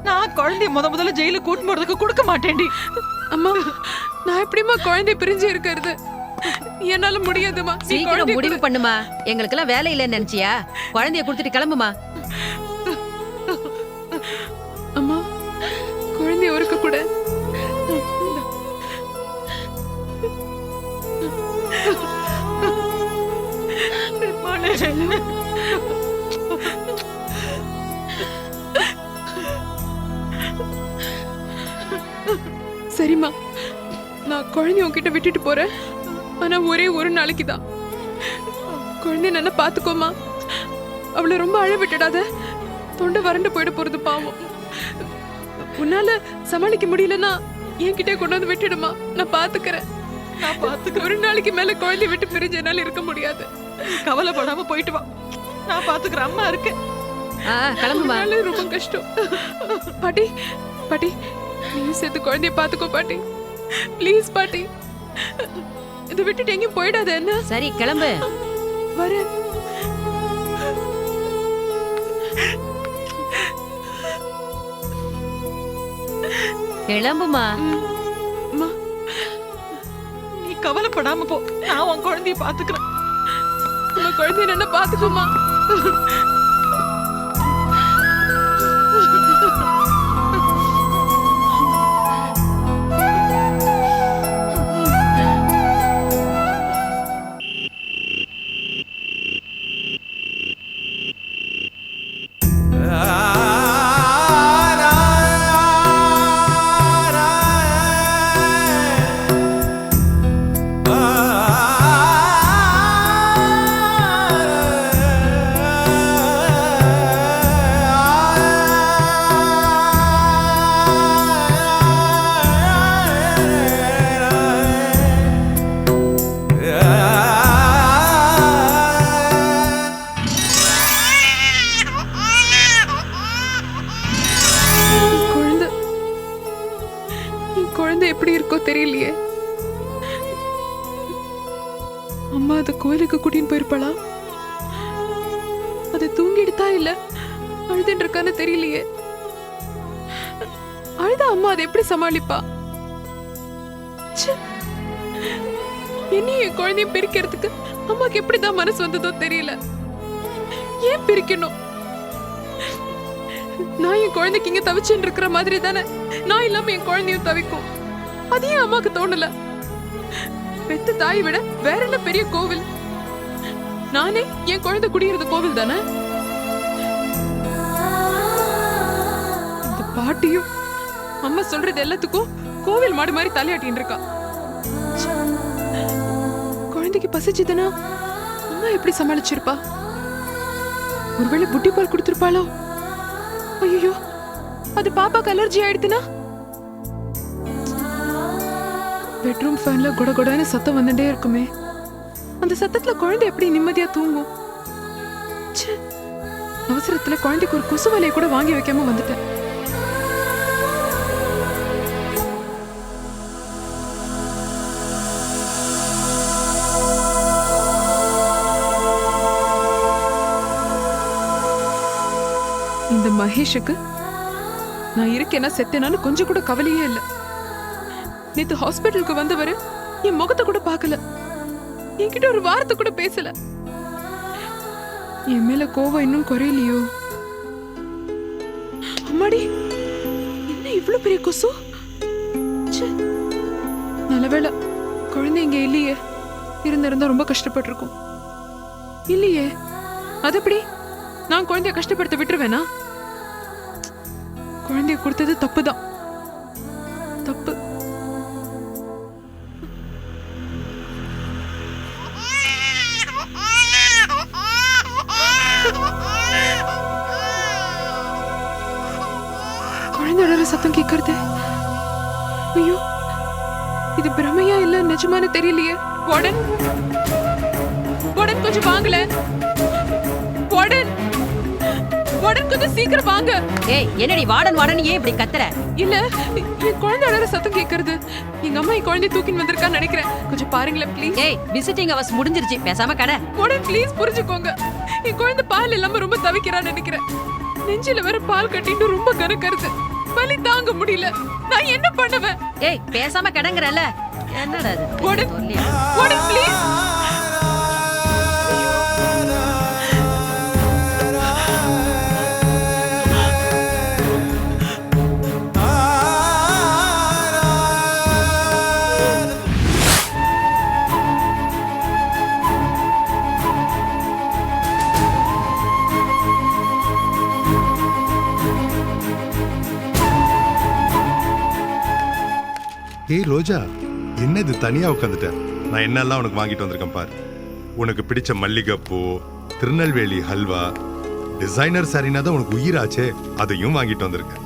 நான் குழந்தைய முதல்ல ஜெயிலுக்கு கூட்டு போறதுக்கு கொடுக்க மாட்டேன்டி. அம்மா, நான் எப்படிமா குழந்தை பிரிஞ்சு இருக்கிறது? என்னால முடியாதுமா. சீக்கிரம் முடிவு பண்ணுமா. எங்களுக்கெல்லாம் வேலை இல்லைன்னு நினைச்சியா? குழந்தைய கொடுத்துட்டு கிளம்புமா. அம்மா, குழந்தைய ஒருக்க கூட. சரிம்மா, நான் குழந்தைய உன்கிட்ட விட்டுட்டு போறேன். ஆனா ஒரே ஒரு நாளைக்கு தான். குழந்தைய நல்லா பாத்துக்கோமா. அவளை ரொம்ப அழ விட்டுடாத. தொண்டை வறண்டு போயிட போறது பாவம். உன்னால சமாளிக்க முடியலன்னா என்கிட்ட கொண்டு வந்து விட்டுடுமா. நான் பாத்துக்கிறேன். நான் பாத்துக்கிறேன். ஒரு நாளைக்கு மேல குழந்தைய விட்டு பிரிஞ்ச என்னால இருக்க முடியாது. கவலைப்படாம போயிட்டு வா. நான் பாத்துக்கிறேன். அம்மா இருக்கு. கிளம்புமா. ரொம்ப கஷ்டம். பாட்டி, பாட்டி, நீ சேர்த்து குழந்தைய பாத்துக்கோ பாட்டி. ப்ளீஸ் பாட்டி, இதை விட்டுட்டு எங்கேயும் போயிடாத. என்ன? சரி, கிளம்பு. வரேன். கிளம்புமா. நீ கவலைப்படாம போ. நான் உன் குழந்தைய பாத்துக்கிறேன். நம்ம குழந்தைய நல்லா பாத்துக்கோமா. குழந்தை எப்படி இருக்கோ தெரியலையே. அம்மா அது கோயிலுக்கு கூட்டின்னு போயிருப்பாளா? அது தூங்கிடுதா இல்ல அழுதுன்னு இருக்கான்னு தெரியலையே. அழுதா அம்மா அதை எப்படி சமாளிப்பா? என்னையும் என் குழந்தையும் பிரிக்கிறதுக்கு அம்மாக்கு எப்படிதான் மனசு வந்ததோ தெரியல. ஏன் பிரிக்கணும்? நான் என் குழந்தைக்கு இங்க தவிச்சுன்னு இருக்கிற மாதிரி தானே நான் இல்லாம என் குழந்தையும் தவிக்கும். அது ஏன் அம்மாக்கு தோணல? பெத்த தாயை விட வேற என்ன பெரிய கோவில்? நானே என் குழந்தை குடியிருந்த கோவில் தானே. இந்த பாட்டியும் அம்மா சொல்றது எல்லாத்துக்கும் கோவில் மாடு மாதிரி தலையாட்டின்னு இருக்கா. குழந்தைக்கு பசிச்சுதுன்னா அம்மா எப்படி சமாளிச்சிருப்பா? ஒருவேளை புட்டி பால் கொடுத்திருப்பாளோ? ஐயோ, அது பாப்பாக்கு அலர்ஜி ஆயிடுதுன்னா? பெட்ரூம் ஃபேன்ல கொடகொடன்னு சத்தம் வந்துட்டே இருக்குமே, அந்த சத்தத்துல குழந்தை எப்படி நிம்மதியா தூங்கும்? ச்சே, அவசரத்துல குழந்தைக்கு ஒரு கொசு வலையை கூட வாங்கி வைக்காம வந்துட்டேன். இந்த மகேஷுக்கு நான் இருக்கேன்னா செத்தேனான்னு கொஞ்சம் கூட கவலையே இல்லை. நேத்து ஹாஸ்பிட்டலுக்கு வந்தவரு என் முகத்தை கூட பார்க்கல, என்கிட்ட ஒரு வார்த்தை கூட பேசல. என் மேல கோவம் இன்னும் குறையலையோ? அம்மாடி, என்ன இவ்வளவு பெரிய கொசு? ச்சே, நல்லவேளை குழந்தை இங்க இல்லையே, இருந்திருந்தா ரொம்ப கஷ்டப்பட்டிருக்கும். இல்லையே, அது எப்படி நான் குழந்தைய கஷ்டப்படுத்த விட்டுருவேனா? குழந்தைய கொடுத்தது தப்புதான், தப்பு. குழந்தையோட சத்தம் கேட்கறது. ஐயோ, இது பிரமையா இல்ல நிஜமான தெரியலையே. வார்டன், வார்டன் கொஞ்சம் வாங்கல. வார்டன், வார்டன் கொஞ்சம் சீக்கிரம் வாங்க. ஏய், என்னடி வார்டன் வார்டன் ஏன் இப்படி கத்துற? இல்ல, என் குழந்தையோட சத்தம் கேட்கறது. எங்க அம்மா என் குழந்தை தூக்கின்னு வந்திருக்கான்னு நினைக்கிறேன். கொஞ்சம் பாருங்களேன் ப்ளீஸ். ஏய், விசிட்டிங் அவர்ஸ் முடிஞ்சிருச்சு, பேசாம கடை. வார்டன் ப்ளீஸ் புரிஞ்சுக்கோங்க. என் குழந்தை பால் இல்லாம ரொம்ப தவிக்கிறான்னு நினைக்கிறேன். நெஞ்சில வேற பால் கட்டிட்டு ரொம்ப கனக்கருது, வலி தாங்க முடியல. நான் என்ன பண்ணுவேன்? ஏய், பேசாம கடங்கறல. என்னடா இது? வார்டன், சொல்லியா? Warden please. ஏய் ரோஜா, என்னது தனியா உட்காந்துட்ட? நான் என்னெல்லாம் உனக்கு வாங்கிட்டு வந்திருக்கேன் பாரு. உனக்கு பிடிச்ச மல்லிகைப்பூ, திருநெல்வேலி ஹல்வா, டிசைனர் சாரினா தான் உனக்கு உயிராச்சே, அதையும் வாங்கிட்டு வந்திருக்கேன்.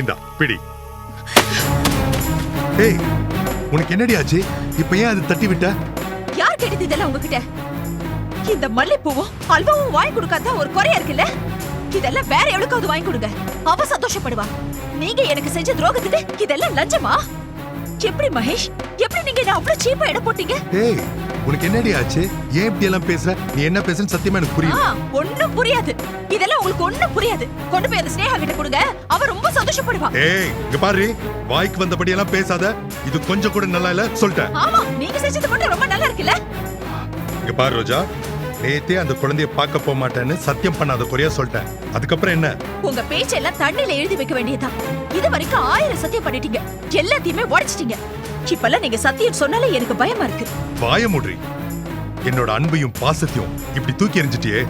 இந்தா பிடி. ஏய், உனக்கு என்னடி ஆச்சு? இப்ப ஏன் அது தட்டி விட்ட? யார் கேட்டது இதெல்லாம் உங்ககிட்ட? இந்த மல்லிப்பூவும் அல்வாவும் வாங்கி கொடுக்காத ஒரு குறையா இருக்குல்ல? இதெல்லாம் வேற எவ்வளவுக்காவது வாங்கி கொடுங்க, அவ சந்தோஷப்படுவா. நீங்க எனக்கு செஞ்ச துரோகத்துக்கு இதெல்லாம் லஞ்சமா? எப்படி மகேஷ், எப்படி நீங்க என்ன அவ்வளவு சீப்பா இட போட்டீங்க? ஏய், உனக்கு என்னடி ஆச்சு? ஏன் இப்படி எல்லாம் பேசுற? நீ என்ன பேசுறன்னு சத்தியமா எனக்கு புரியல. ஒண்ணும் புரியாது, இதெல்லாம் உங்களுக்கு ஒண்ணும் புரியாது. கொண்டு போய் அந்த ஸ்னேகா கிட்ட கொடுங்க, அவ ரொம்ப சந்தோஷப்படுவா. ஏய், இங்க பாரு, வாய்க்கு வந்தபடி எல்லாம் பேசாத. இது கொஞ்சம் கூட நல்லா இல்ல, சொல்லிட்டேன். ஆமா, நீங்க செஞ்சது மட்டும் ரொம்ப நல்லா இருக்குல்ல. இங்க பாரு ரோஜா, நேத்தே அந்த குழந்தைய பார்க்க போக மாட்டேன்னு சத்தியம் பண்ணாத குறையா சொல்லிட்டேன். அதுக்கப்புறம் என்ன? உங்க பேச்செல்லாம் தண்ணில எழுதி வைக்க வேண்டியதுதான். இது வரைக்கும் 1000 சத்தியம் பண்ணிட்டீங்க, எல்லாத்தையுமே உடைச்சிட்டீங்க. இப்பெல்லாம் நீங்க சத்தியம் சொன்னாலே எனக்கு பயமா இருக்கு. வாய மூடுறி. என்னோட அன்பையும் பாசத்தையும் இப்படி தூக்கி எறிஞ்சிட்டியே,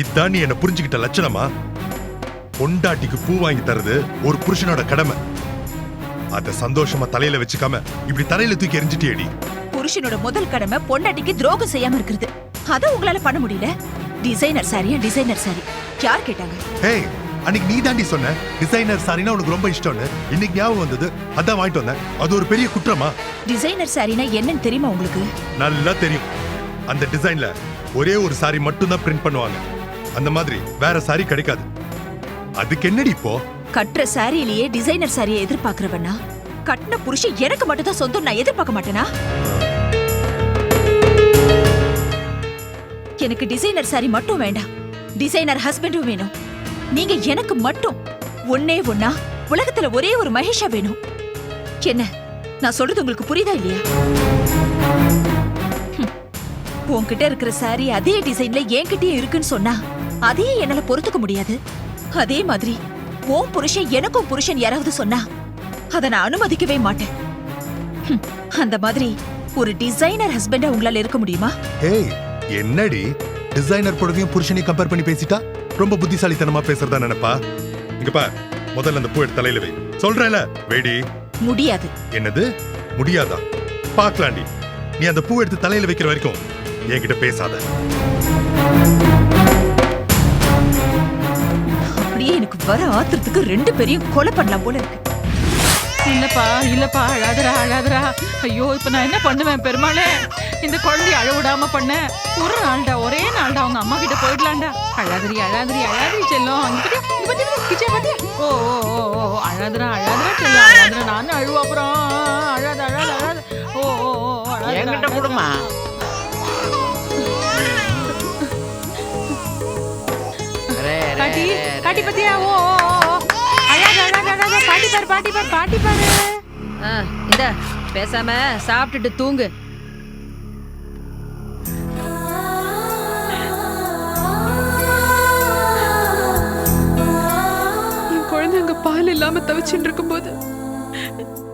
இதான் நீ என்ன புரிஞ்சுக்கிட்ட லட்சணமா? பொண்டாட்டிக்கு பூ வாங்கி தரது ஒரு புருஷனோட கடமை. அத சந்தோஷமா தலையில வச்சுக்காம இப்படி தலையில தூக்கி எறிஞ்சிட்டியேடி. புருஷனோட முதல் கடமை பொண்டாட்டிக்கு துரோகம் செய்யாம இருக்கிறது. அத உங்களால பண்ண முடியல. டிசைனர் சாரியா டிசைனர் சாரி யார் கேட்டாங்க? ஏய், அன்னைக்கு நீ தாண்டி சொன்ன டிசைனர் சாரினா உனக்கு ரொம்ப இஷ்டம்னு. இன்னைக்கு ஞாபகம் வந்தது, அதான் வாங்கிட்டு வந்தேன். அது ஒரு பெரிய குற்றமா? டிசைனர் சாரினா என்னன்னு தெரியுமா உங்களுக்கு? நல்லா தெரியும். அந்த டிசைன்ல ஒரே ஒரு சாரி மட்டும் தான் பிரிண்ட் பண்ணுவாங்க. அந்த மாதிரி வேற சாரி கிடைக்காது. அதுக்கு என்னடி இப்போ? கட்டுற சாரியிலேயே டிசைனர் சாரியை எதிர்பார்க்கறவனா? கட்டின புருஷன் எனக்கு மட்டும் தான் சொந்தம் நான் எதிர்பார்க்க மாட்டேனா? எனக்கு டிசைனர் சாரி மட்டும் வேண்டாம், டிசைனர் ஹஸ்பண்டும் வேணும். நீங்க எனக்கு மட்டும் ஒன்னே ஒன்னா உலகத்துல ஒரே ஒரு மகேஷா வேணும். என்ன நான் சொல்றது உங்களுக்கு புரியுதா இல்லையா? உன்கிட்ட இருக்கிற சாரி அதே டிசைன்ல என்கிட்டயும் இருக்குன்னு சொன்னா அதையே என்னால பொறுத்துக்க முடியாது. அதே மாதிரி உன் புருஷன் எனக்கும் புருஷன் யாராவது சொன்னா அதை நான் அனுமதிக்கவே மாட்டேன். அந்த மாதிரி ஒரு டிசைனர் ஹஸ்பண்டா உங்களால இருக்க முடியுமா? ஏய், என்னடி டிசைனர் புடவையும் புருஷனையும் கம்பேர் பண்ணி பேசிட்டா? ரொம்ப புத்திசாலித்தனமா பேசுறதா நினைப்பா? இங்க பா, முதல்ல அந்த பூ எடுத்து தலையில வை. சொல்றேல, வேடி. முடியாது. என்னது முடியாதா? பாக்கலாண்டி. நீ அந்த பூ எடுத்து தலையில வைக்கிற வரைக்கும் என்கிட்ட பேசாத. அப்படியே எனக்கு வர ஆத்திரத்துக்கு 2 பேரையும் கொலை பண்ணலாம் போல இருக்கு. இல்லப்பா அழாதரா. ஐயோ இப்ப நான் என்ன பண்ணுவேன் பெருமாளே? இந்த குழந்தைய அழ விடாம பண்ண ஒரே நாள்டா அவங்க அம்மா கிட்ட போயிடலாம்டா. அழாதிரி செல்லம். கிச்சன் பாத்தியா? ஓ அழாதரா செல்லம், அழாதரா. நானும் அழுவ அப்புறம். அழாத. ஓ என்கிட்ட கொடுமா. காட்டி பத்தியா? ஓ அழாத. பாட்டி பாரு. இந்த பேசாம சாப்பிட்டுட்டு தூங்கு. என் குழந்தை அங்க பால் இல்லாம தவிச்சுட்டு இருக்கும்போது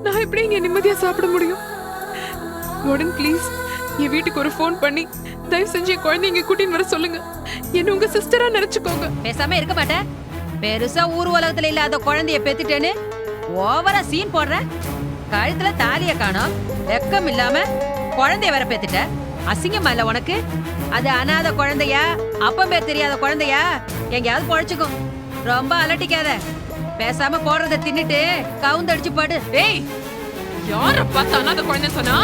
நான் எப்படி இங்க நிம்மதியா சாப்பிட முடியும்? உடனே ப்ளீஸ் என் வீட்டுக்கு ஒரு ஃபோன் பண்ணி தயவு செஞ்சு என் குழந்தை இங்க கூட்டின்னு வர சொல்லுங்க. என்ன உங்க சிஸ்டரா நினைச்சுக்கோங்க. பேசாம இருக்க மாட்டேன். பெருசா ஊர் உலகத்துல இல்லாத குழந்தைய பெத்துட்டேன்னு ஓவரா சீன் போடுற. கழுத்துல தாலிய காணோம், வெக்கம் இல்லாம குழந்தைய வர பெத்துட்ட. அசிங்கமா இல்ல உனக்கு? அது அனாதை குழந்தையா, அப்பம் பேர் தெரியாத குழந்தையா? எங்கேயாவது பொழைச்சுக்கும். ரொம்ப அலட்டிக்காத. பேசாம போடுறத தின்னுட்டு கவுந்தடிச்சு பாடு. ஏய், யார பார்த்து அனாதை குழந்தை சொன்னா?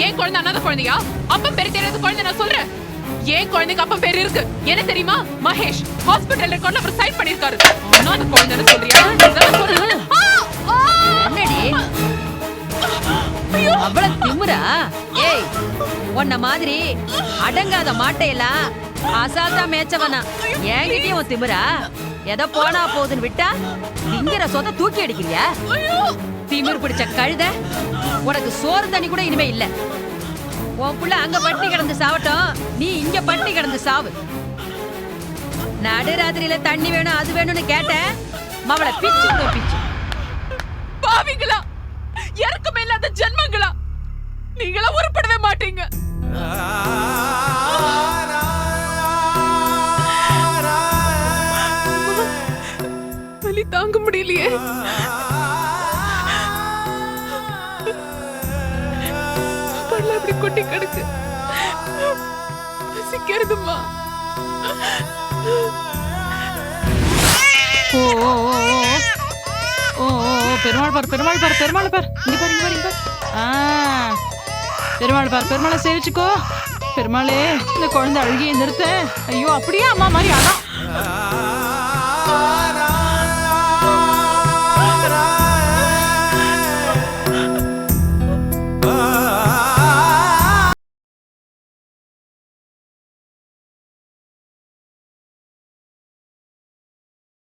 ஏன் குழந்தை அனாதை குழந்தையா? அப்பம் பேர் தெரியாத குழந்தை நான் சொல்றேன். ஏன் குழந்தைக்கு அப்பம் பேர் இருக்கு என்ன தெரியுமா? மகேஷ் ஹாஸ்பிடல்ல கொண்டு அப்புறம் சைட் பண்ணிருக்காரு. அனாதை குழந்தைன்னு சொல்றியா? என்னடி அவ்வளவு திமுறா? ஏய், உன்ன மாதிரி அடங்காத மாட்டையெல்லாம் அசால்ட்டா மேய்ச்சவனா என்கிட்டயும் உன் திமுறா? எதை போனா போகுதுன்னு விட்டா திங்கிற சொத்தை தூக்கி அடிக்கிறியா? திமிர் பிடிச்ச கழுத. உனக்கு சோறு தண்ணி கூட இனிமே இல்ல. உன் புள்ள அங்க பட்டி கிடந்து சாவட்டும், நீ இங்க பட்டி கிடந்து சாவு. நடுராத்திரியில தண்ணி வேணும் அது வேணும்னு கேட்டேன், மவளை பிச்சு பிச்சு. பாவிங்களா, இறக்கமே இல்லாத ஜென்மங்களா, நீங்களா உருப்படவே மாட்டீங்க. வலி தாங்க முடியலையே. பல்ல அப்படி கொட்டி கிடக்கு. பசிக்கிறதுமா. பெருமாள் பார். இங்க பாரு. பெருமாளை சேவிச்சுக்கோ. பெருமாளே, இந்த குழந்தை அழுகிய நிறுத்த. ஐயோ, அப்படியே அம்மா மாதிரி அதான்.